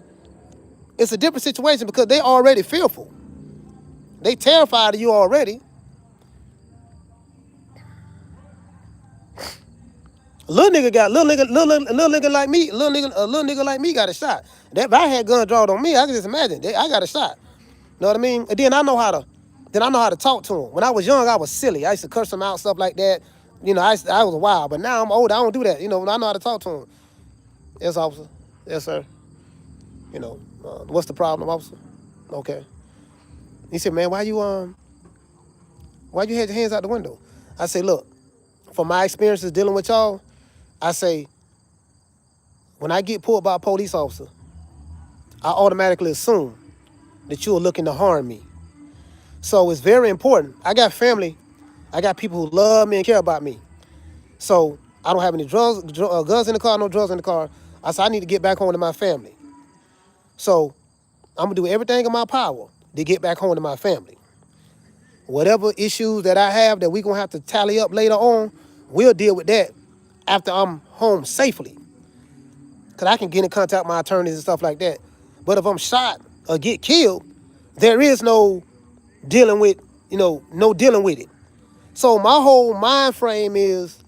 It's a different situation because they already fearful. They terrified of you already. Little nigga like me got a shot. That if I had gun drawn on me, I can just imagine. I got a shot. Know what I mean? And then I know how to talk to him. When I was young, I was silly. I used to curse him out, stuff like that. I was wild. But now I'm old. I don't do that. I know how to talk to him. Yes, officer. Yes, sir. What's the problem, officer? Okay. He said, man, why you had your hands out the window? I say, look, from my experiences dealing with y'all, I say, when I get pulled by a police officer, I automatically assume that you're looking to harm me. So it's very important. I got family. I got people who love me and care about me. So I don't have any guns in the car, no drugs in the car. I said, I need to get back home to my family. So I'm going to do everything in my power to get back home to my family. Whatever issues that I have that we're going to have to tally up later on, we'll deal with that after I'm home safely. Because I can get in contact with my attorneys and stuff like that. But if I'm shot or get killed, there is no dealing with, no dealing with it. So my whole mind frame is,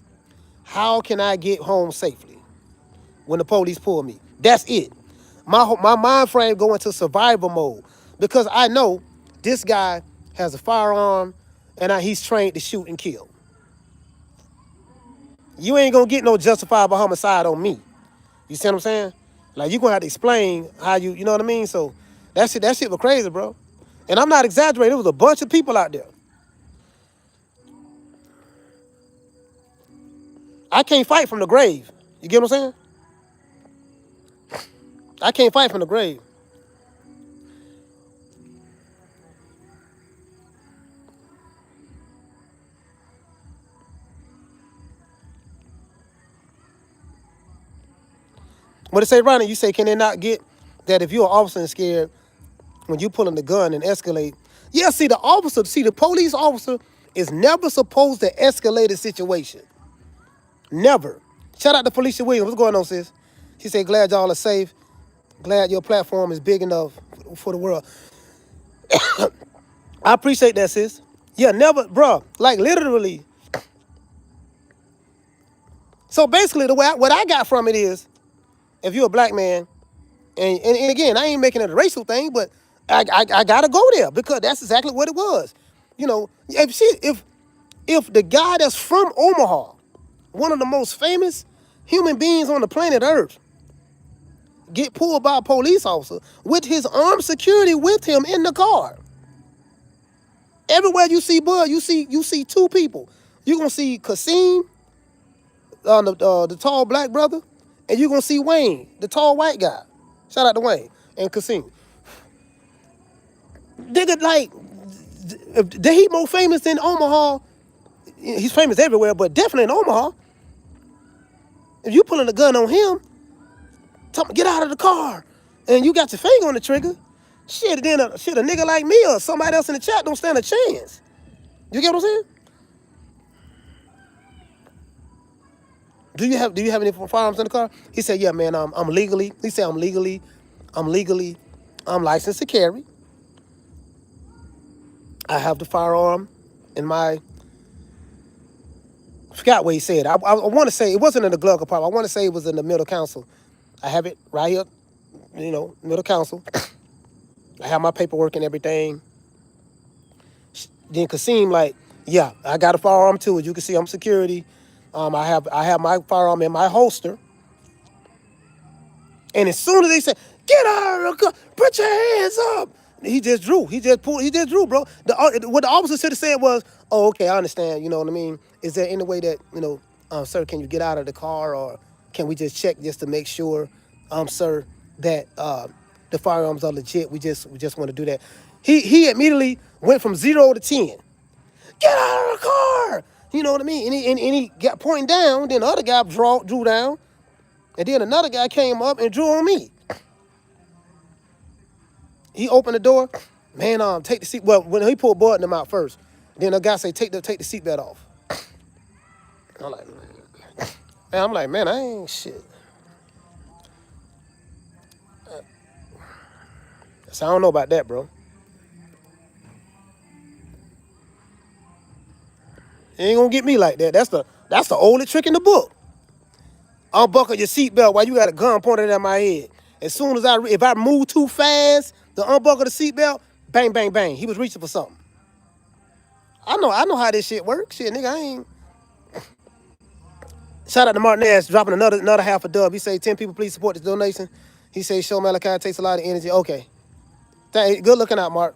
how can I get home safely when the police pull me? That's it. My mind frame go into survival mode because I know this guy has a firearm and he's trained to shoot and kill. You ain't gonna get no justifiable homicide on me. You see what I'm saying? Like, you're gonna have to explain how you know what I mean? So that shit was crazy, bro. And I'm not exaggerating. There was a bunch of people out there. I can't fight from the grave. You get what I'm saying? I can't fight from the grave. What it say, Ronnie? You say, can they not get that if you're an officer and scared when you pulling the gun and escalate? Yeah, the police officer is never supposed to escalate a situation. Never. Shout out to Felicia Williams. What's going on, sis? She said, glad y'all are safe. Glad your platform is big enough for the world. I appreciate that, sis. Yeah, never, bro. Like, literally. So basically, what I got from it is, if you're a black man, and again, I ain't making it a racial thing, but I gotta go there because that's exactly what it was. If the guy that's from Omaha, one of the most famous human beings on the planet Earth, get pulled by a police officer with his armed security with him in the car. Everywhere you see Bud, you see two people. You're gonna see Kasim, the tall black brother, and you're gonna see Wayne, the tall white guy. Shout out to Wayne and Kasim. Nigga, like, he more famous than Omaha. He's famous everywhere, but definitely in Omaha. If you pulling a gun on him, tell him, get out of the car, and you got your finger on the trigger, shit, then a nigga like me or somebody else in the chat don't stand a chance. You get what I'm saying? Do you have any firearms in the car? He said, yeah, man, I'm legally licensed to carry. I have the firearm in my Forgot what he said. I want to say it wasn't in the glove compartment. I want to say it was in the middle console. I have it right here, middle console. I have my paperwork and everything. Then Kasim like, yeah, I got a firearm too. As you can see, I'm security. I have my firearm in my holster. And as soon as they said, get out of the car, put your hands up, he just drew. He just pulled. He just drew, bro. What the officer should have said was, oh, okay, I understand. You know what I mean? Is there any way that, sir, can you get out of the car, or can we just check just to make sure, sir, that the firearms are legit? We just want to do that. He immediately went from 0 to 10. Get out of the car. You know what I mean? And he got pointing down. Then the other guy drew down. And then another guy came up and drew on me. He opened the door. Man, take the seat. Well, when he pulled Bud them out first, then the guy say, take the seatbelt off. I'm like, man, I ain't shit. So I don't know about that, bro. You ain't gonna get me like that. That's the oldest trick in the book. Unbuckle your seatbelt while you got a gun pointed at my head. As soon as if I move too fast to unbuckle the seatbelt, bang, bang, bang. He was reaching for something. I know how this shit works. Shit, nigga, I ain't. Shout out to Martin Ash dropping another half a dub. He say 10 people please support this donation. He say show Malachi takes a lot of energy. Okay. Good looking out, Mark.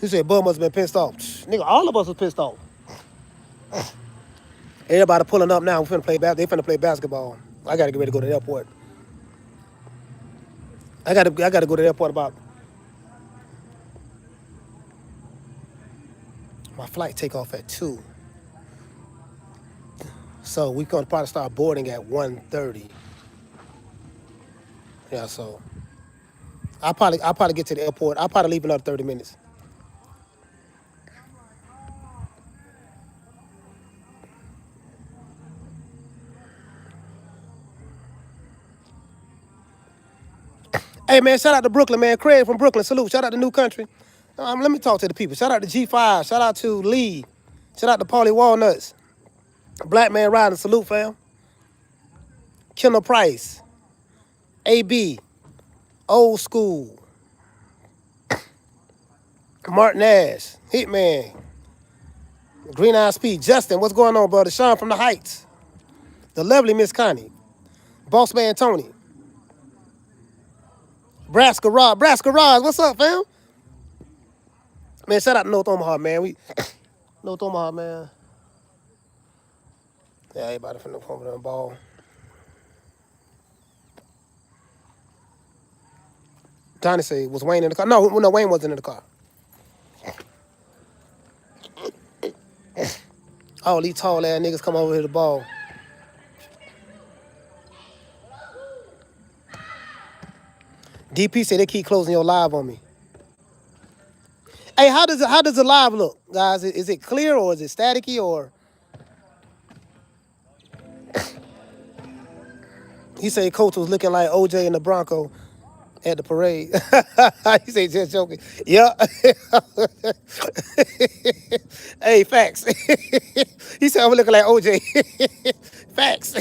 He said Bud must have been pissed off. Nigga, all of us was pissed off. Everybody pulling up now. They finna play basketball. I gotta get ready to go to the airport. I gotta go to the airport about. My flight take off at 2. So we're gonna probably start boarding at 1:30. Yeah, so I'll probably get to the airport. I'll probably leave another 30 minutes. Hey, man, shout out to Brooklyn, man. Craig from Brooklyn, salute. Shout out to New Country. Let me talk to the people. Shout out to G5. Shout out to Lee. Shout out to Paulie Walnuts. Black Man Riding, salute, fam. Kendall Price. AB. Old School. Martin Ash. Hitman. Green Eye Speed. Justin, what's going on, brother? Sean from the Heights. The lovely Miss Connie. Boss Man Tony. Braska Rod, what's up, fam? Man, shout out to North Omaha, man. North Omaha, man. Yeah, everybody from the home the ball. Donnie say, was Wayne in the car? No, Wayne wasn't in the car. All these tall ass niggas come over here to ball. DP said they keep closing your live on me. Hey, how does the live look, guys? Is it clear or is it staticky or? He said Coach was looking like OJ in the Bronco at the parade. He said just joking. Yeah. Hey, facts. He said I'm looking like OJ. Facts.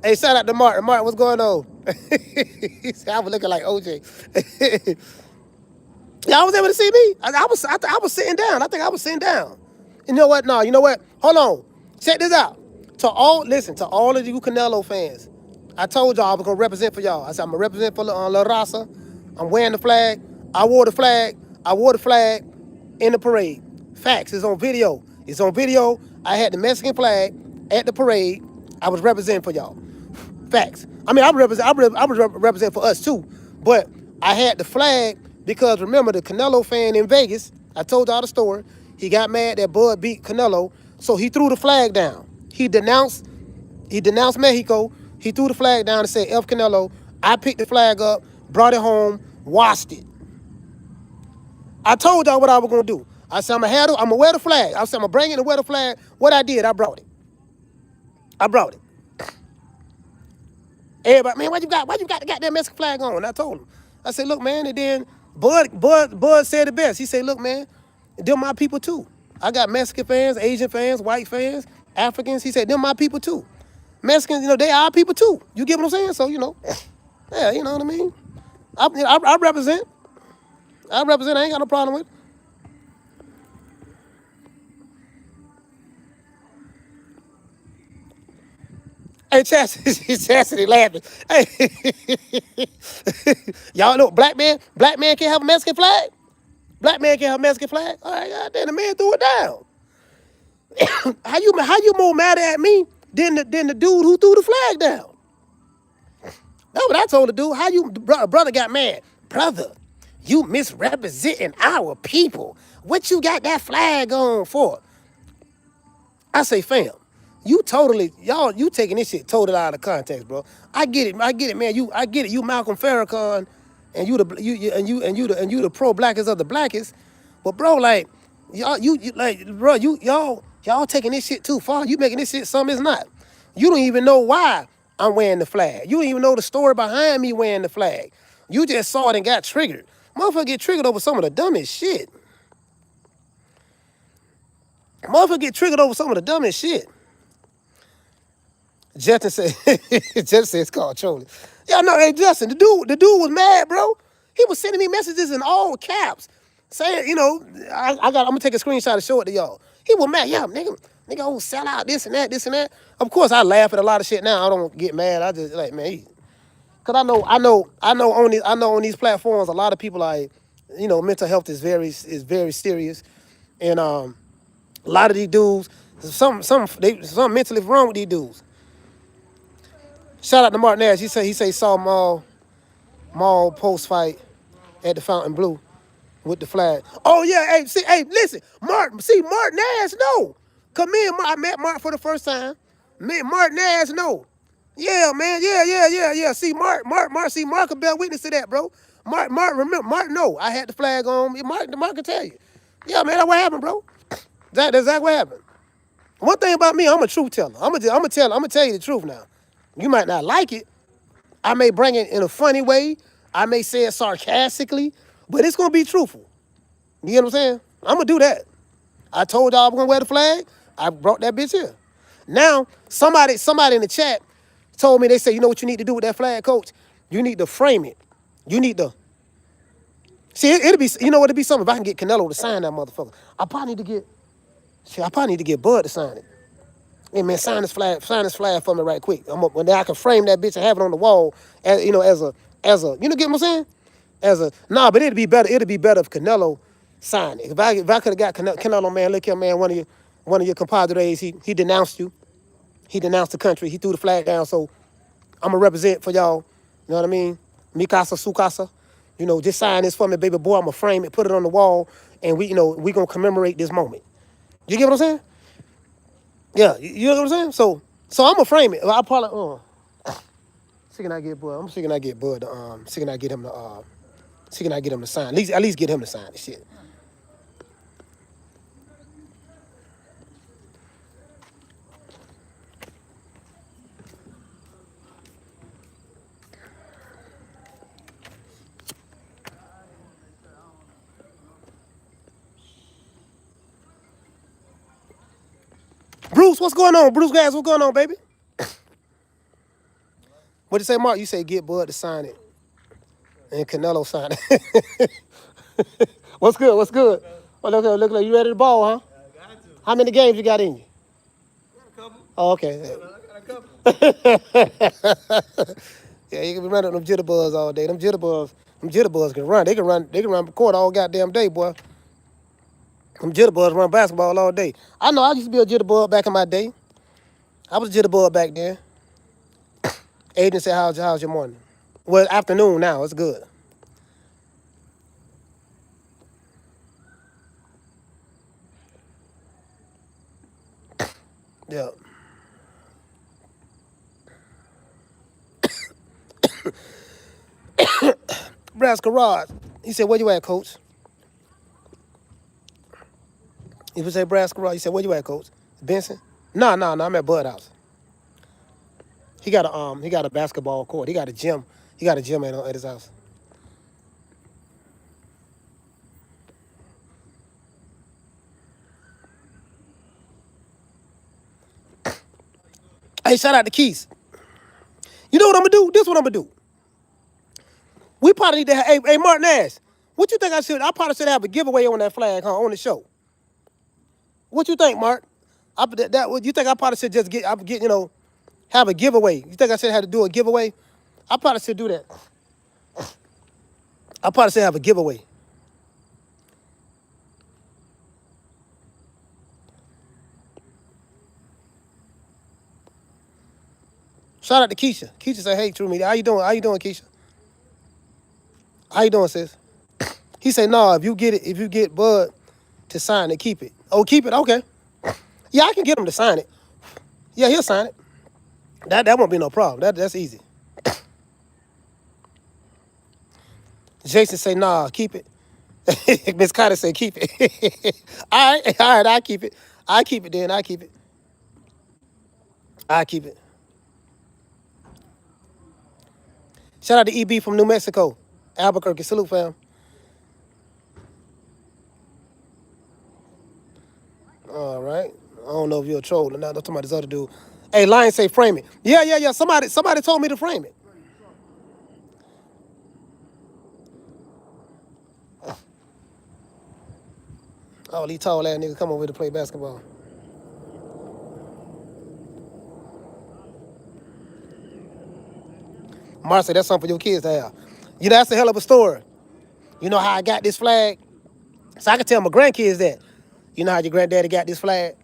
Hey, shout out to Martin. Martin, what's going on? He said I was looking like OJ. Y'all was able to see me? I was sitting down. I think I was sitting down. You know what? No, you know what? Hold on. Check this out. To all of you Canelo fans, I told y'all I was gonna represent for y'all. I said I'm gonna represent for La Raza. I'm wearing the flag. I wore the flag. In the parade. Facts. It's on video. I had the Mexican flag at the parade. I was representing for y'all. Facts. I mean, I was representing for us too, but I had the flag because remember the Canelo fan in Vegas. I told y'all the story. He got mad that Bud beat Canelo, so he threw the flag down. He denounced Mexico. He threw the flag down and said F Canelo. I picked the flag up, brought it home, washed it. I told y'all what I was gonna do. I said I'm gonna wear the flag. I said I'm gonna bring it and wear the flag. What I did, I brought it. Everybody, man, why you got the goddamn Mexican flag on? And I told him. I said, look, man, and then Bud said it best. He said, look, man, them my people too. I got Mexican fans, Asian fans, white fans, Africans. He said, them my people too. Mexicans, they our people too. You get what I'm saying? So, yeah, you know what I mean? I represent. I represent. I ain't got no problem with it. Hey, Chastity laughing. Hey, y'all know black man can't have a Mexican flag? Black man can't have a Mexican flag? All right, goddamn, the man threw it down. How you more mad at me than the dude who threw the flag down? That's what I told the dude. How you brother got mad? Brother, you misrepresenting our people. What you got that flag on for? I say, fam, you taking this shit totally out of context, bro. I get it, man. I get it. You Malcolm Farrakhan, and you the pro blackest of the blackest. But bro, like y'all taking this shit too far. You making this shit something it's not. You don't even know why I'm wearing the flag. You don't even know the story behind me wearing the flag. You just saw it and got triggered. Motherfucker get triggered over some of the dumbest shit. Motherfucker get triggered over some of the dumbest shit. Justin said, Justin said it's called trolling. Y'all know, hey Justin, the dude was mad, bro. He was sending me messages in all caps, saying, I'm gonna take a screenshot and show it to y'all. He was mad, yeah, nigga, oh, sell out this and that, this and that. Of course, I laugh at a lot of shit now. I don't get mad. I just like, man, cause I know on these platforms, a lot of people like, mental health is very serious, and a lot of these dudes, some mentally wrong with these dudes. Shout out to Martin Nash. He say saw Maul post fight at the Fountain Blue with the flag. Oh yeah, hey, listen, Martin Nash, no. Cause I met Mark for the first time. Me and Martin Nash, no. Yeah, man, yeah. See, Mark could bear witness to that, bro. Remember, Mark, no, I had the flag on. Mark can tell you. Yeah, man, that's what happened, bro. That's exactly what happened. One thing about me, I'm a truth teller. I'm gonna tell you the truth now. You might not like it. I may bring it in a funny way. I may say it sarcastically, but it's gonna be truthful. You get what I'm saying? I'm gonna do that. I told y'all I'm gonna wear the flag. I brought that bitch here. Now, somebody in the chat told me, they say, you know what you need to do with that flag, coach? You need to frame it. You need to see it'll be, it'll be something if I can get Canelo to sign that motherfucker. I probably need to get Bud to sign it. Hey man, sign this flag for me right quick. When I can frame that bitch and have it on the wall, as a, get what I'm saying? But it'd be better. It'd be better if Canelo signed it. If I could have got Canelo, man, look here, man, one of your compadres, he denounced you. He denounced the country. He threw the flag down. So I'm gonna represent for y'all. You know what I mean? Mikasa Sukasa. Just sign this for me, baby boy. I'm gonna frame it, put it on the wall, and we gonna commemorate this moment. You get what I'm saying? Yeah, you know what I'm saying? So I'm gonna frame it. I probably see can I get Bud? I'm see can I get Bud to see can I get him to see can I get him to sign? At least get him to sign the shit. Bruce, what's going on? Bruce guys, what's going on, baby? What you say, Mark? You say get Bud to sign it. And Canelo sign it. What's good? What's good? Oh, look, you ready to ball, huh? I got to. How many games you got in you? A couple. Oh, okay. I got a couple. Yeah, you can be running them jitterbugs all day. Them jitterbugs can run. They can run court all goddamn day, boy. Them jitterbugs run basketball all day. I know I used to be a jitterbug back in my day. I was a jitterbug back then. Agent said, how's your morning? Well, afternoon now. It's good. Yeah. Brass Garage. He said, where you at, coach? He would say Brass Garage. He said, where you at, coach? Benson? No, I'm at Bud House. he got a basketball court. He got a gym. He got a gym at his house. Hey, shout out to Keith. You know what I'm gonna do? This is what I'm gonna do. We probably need to have, hey Mark Nash, what you think I probably should have a giveaway on that flag, huh, on the show. What you think, Mark? You think I probably should just have a giveaway? You think I should have to do a giveaway? I probably should do that. I probably should have a giveaway. Shout out to Keisha. Keisha said, "Hey, True Media, how you doing? How you doing, Keisha? How you doing, sis?" He said, "No, if you get Bud to sign it, keep it. Oh, keep it. Okay. Yeah, I can get him to sign it. Yeah, he'll sign it. That won't be no problem. That's easy." Jason say, "Nah, keep it." Miss Carter say, "Keep it." All right, I keep it. I keep it then. I keep it. I keep it. Shout out to EB from New Mexico, Albuquerque. Salute, fam. All right. I don't know if you're a troll or not. I'm talking about this other dude. Hey, Lion say frame it. Yeah. Somebody told me to frame it. Oh, these tall ass niggas come over here to play basketball. Mark said that's something for your kids to have. You know, that's a hell of a story. You know how I got this flag? So I can tell my grandkids that. You know how your granddaddy got this flag?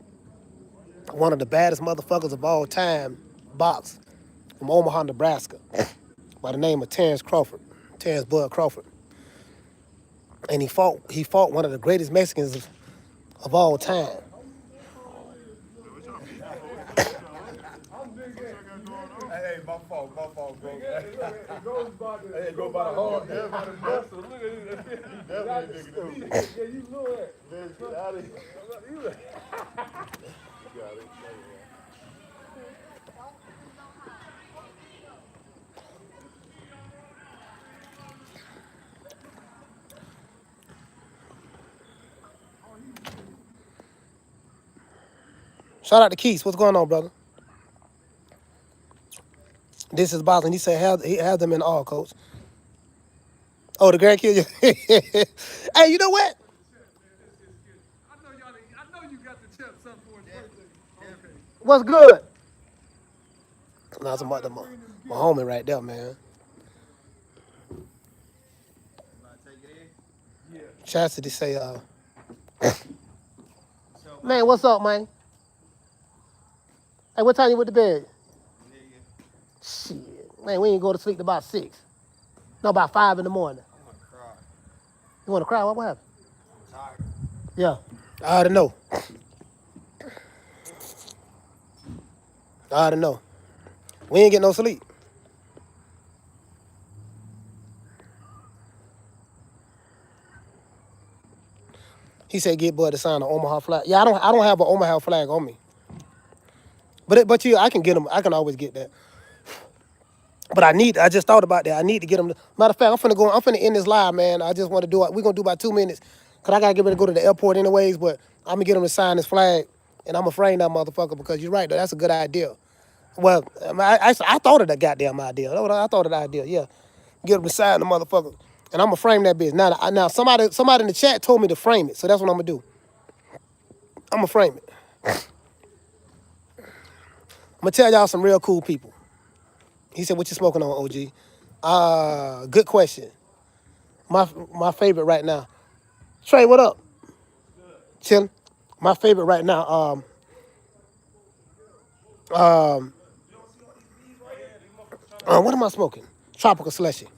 One of the baddest motherfuckers of all time, box from Omaha, Nebraska, by the name of Terrence Bud Crawford. And he fought one of the greatest Mexicans of all time. Hey, my fault, bro. It goes by the. Hey, it goes by the hard. Yeah, by the muscle. Look at it. He definitely nigga. Yeah, you know that. Man, get out of here. You got it. Shout out to Keith. What's going on, brother? This is Boston. He said he had them in all, coach. Oh, the grandkids. Hey, you know what? I know you got the champ something for his birthday. Okay. What's good? Nah, that's my homie right there, man. Yeah. Chastity say, man, what's up, man? Hey, what time you went to bed? Shit. Man, we ain't go to sleep till about 6. No, about 5 in the morning. You want to cry? What happened? Yeah. I already know. I already know. We ain't get no sleep. He said get Bud to sign an Omaha flag. Yeah, I don't have an Omaha flag on me. But I can get them. I can always get that. But I just thought about that. I need to get them. Matter of fact, I'm finna end this live, man. I just want to do it. We're gonna do about 2 minutes. Cause I gotta get ready to go to the airport anyways, but I'm gonna get them to sign this flag and I'm gonna frame that motherfucker because you're right, though. That's a good idea. Well, I thought of that goddamn idea. I thought of the idea, yeah. Get them to sign the motherfucker. And I'm gonna frame that bitch. Now somebody in the chat told me to frame it, so that's what I'm gonna do. I'm gonna frame it. I'm gonna tell y'all some real cool people. He said, "What you smoking on, OG?" Good question. My favorite right now. Trey, what up? Chillin'. My favorite right now. What am I smoking? Tropical slushy.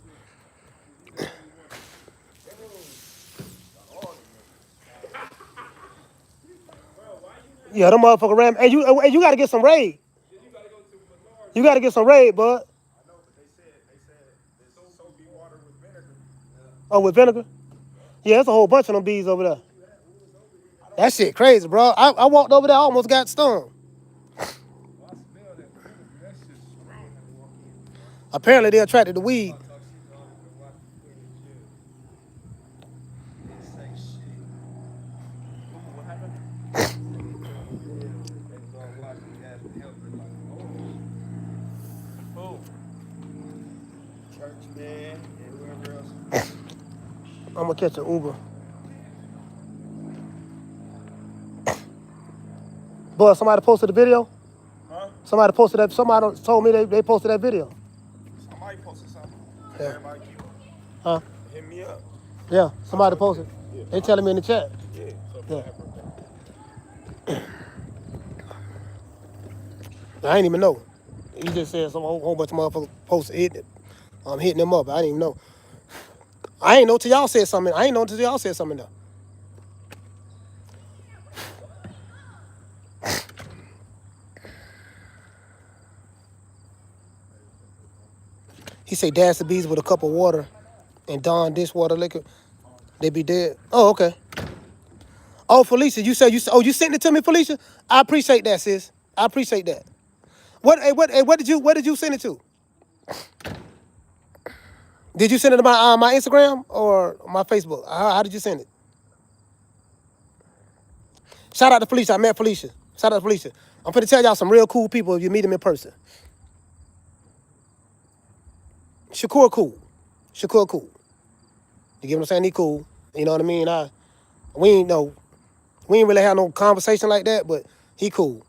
Yeah, them motherfucker ram. Hey, you gotta get some raid. You gotta get some raid, bud. I know, but they said there's soapy water with vinegar. Oh, with vinegar? Yeah, there's a whole bunch of them bees over there. That shit crazy, bro. I walked over there, I almost got stung. I smell that vinegar. That shit's strong. Apparently they're attracted to weed. Church man and whoever else. I'm gonna catch an Uber. But somebody posted the video. Huh? Somebody posted that. Somebody told me they posted that video. Somebody posted something. Yeah. Everybody keep Huh? hit me up. Yeah. Somebody posted. Yeah. They telling me in the chat. Yeah. Yeah. I ain't even know. He just said some whole bunch of motherfuckers posted it. I'm hitting them up. I didn't even know. I ain't know till y'all said something. I ain't know till y'all said something though. He say dash the bees with a cup of water and Dawn dishwater liquor. They be dead. Oh, okay. Oh, Felicia, you said you sent it to me, Felicia? I appreciate that, sis. I appreciate that. What did you send it to? Did you send it to my Instagram or my Facebook? How did you send it? Shout out to Felicia. I met Felicia. Shout out to Felicia. I'm finna tell y'all some real cool people if you meet them in person. Shakur cool. Shakur cool. You get what I'm saying? He cool. You know what I mean? We ain't really have no conversation like that, but he cool.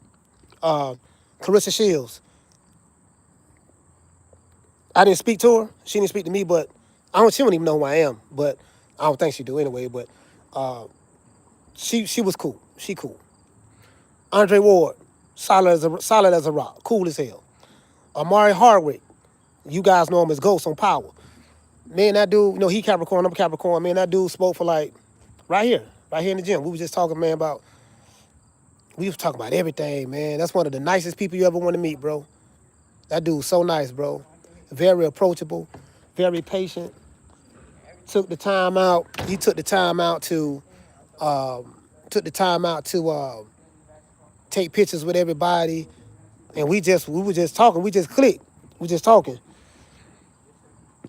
Carissa Shields. I didn't speak to her. She didn't speak to me, but she don't even know who I am, but I don't think she do anyway, but she was cool. She cool. Andre Ward, solid as a rock, cool as hell. Amari Hardwick, you guys know him as Ghost on Power. Man, that dude, he Capricorn, I'm Capricorn. Man, that dude spoke for right here in the gym. We was just talking, man, we was talking about everything, man. That's one of the nicest people you ever want to meet, bro. That dude's so nice, bro. Very approachable, very patient. Took the time out. He took the time out to take pictures with everybody. And we were just talking. We just clicked. We just talking.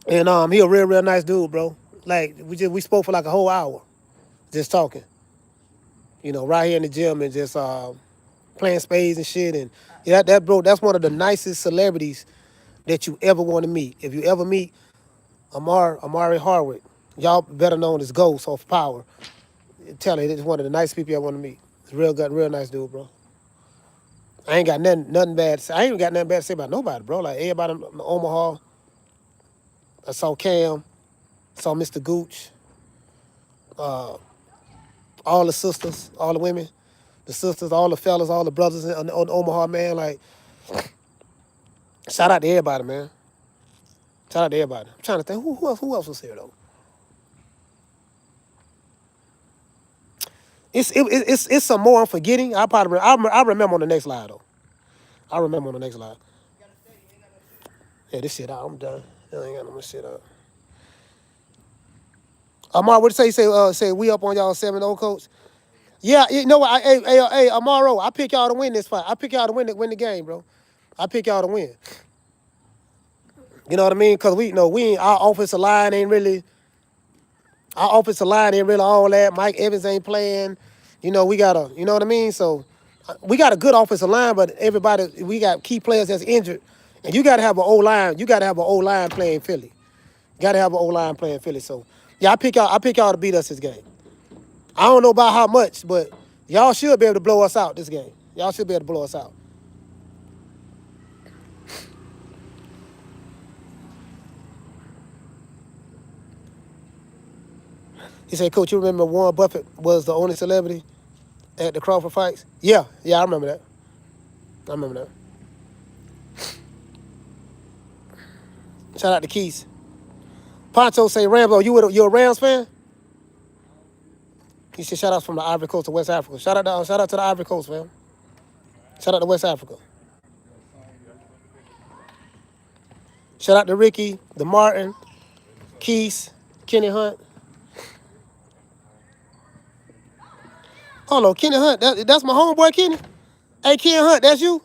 And he a real nice dude, bro. Like we spoke for like a whole hour, just talking. Right here in the gym and just playing spades and shit. And yeah, that bro, that's one of the nicest celebrities that you ever want to meet. If you ever meet Amari Hardwick, y'all better known as Ghost off Power. Tell you, it's one of the nicest people I want to meet. It's real nice dude, bro. I ain't got nothing bad to say. I ain't got nothing bad to say about nobody, bro. Like everybody in Omaha. I saw Cam, saw Mr. Gooch, all the sisters, all the women, the sisters, all the fellas, all the brothers on Omaha, man. Like, shout out to everybody, man. Shout out to everybody. I'm trying to think who else was here though. It's some more I'm forgetting. I remember on the next slide though. I remember on the next slide. Yeah, this shit out. I'm done. I ain't got no more shit out. Amar, what you say? Say we up on y'all 7-0, coach. Yeah, you know what? Hey, Amaro, I pick y'all to win this fight. I pick y'all to win the game, bro. I pick y'all to win. You know what I mean? Cause we ain't our offensive line ain't really all that. Mike Evans ain't playing. We got you know what I mean? So we got a good offensive line, but we got key players that's injured. And you gotta have an O-line. You gotta have an O-line playing Philly. Gotta have an O-line playing Philly. So yeah, I pick y'all to beat us this game. I don't know about how much, but y'all should be able to blow us out this game. Y'all should be able to blow us out. He said, Coach, you remember Warren Buffett was the only celebrity at the Crawford fights? Yeah, I remember that. Shout out to Keith. Poncho say, Rambo, you a Rams fan? He said, shout out from the Ivory Coast to West Africa. Shout out to the Ivory Coast, fam. Shout out to West Africa. Shout out to Ricky, the Martin, Keith, Kenny Hunt. Oh no, Kenny Hunt. That's my homeboy, Kenny. Hey, Kenny Hunt, that's you?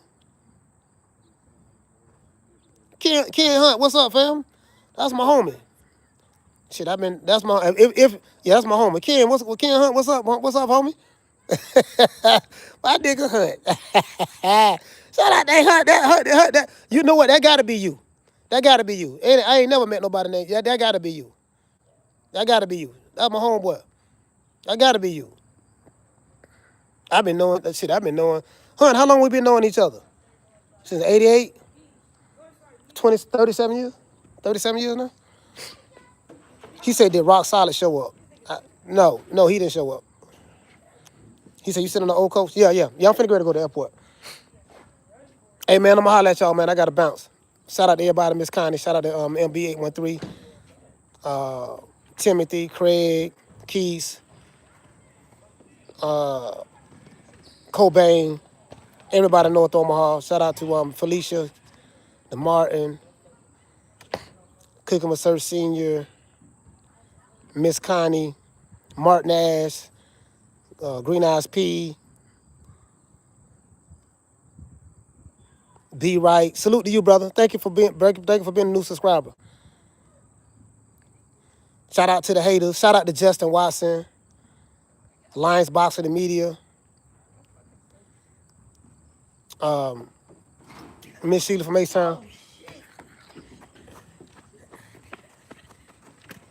Ken Hunt, what's up, fam? That's my homie. Shit, that's my, yeah, that's my homie. Ken Hunt, what's up, homie? My nigga Hunt. Shout out that Hunt, that. You know what? That gotta be you. That gotta be you. I ain't never met nobody named that. That gotta be you. That gotta be you. That's my homeboy. That gotta be you. I've been knowing that shit. Hunt, how long we been knowing each other? Since 88? 37 years? 37 years now? He said, did Rock Solid show up? No, he didn't show up. He said, you sitting on the old coach? Yeah, I'm finna go to the airport. Hey, man, I'm gonna holler at y'all, man. I gotta bounce. Shout out to everybody, Miss Connie. Shout out to MB813, Timothy, Craig, Keys, Cobain, everybody in North Omaha. Shout out to Felicia, the Martin, Cooking with Sir Senior, Miss Connie, Martin Ash, Green Eyes P, B Right. Salute to you, brother. Thank you for being a new subscriber. Shout out to the haters. Shout out to Justin Watson, Lions Boxer, the media. Miss Sheila from H-Town.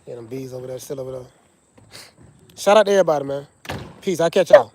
Yeah, them bees over there, still over there. Shout out to everybody, man. Peace. I'll catch y'all.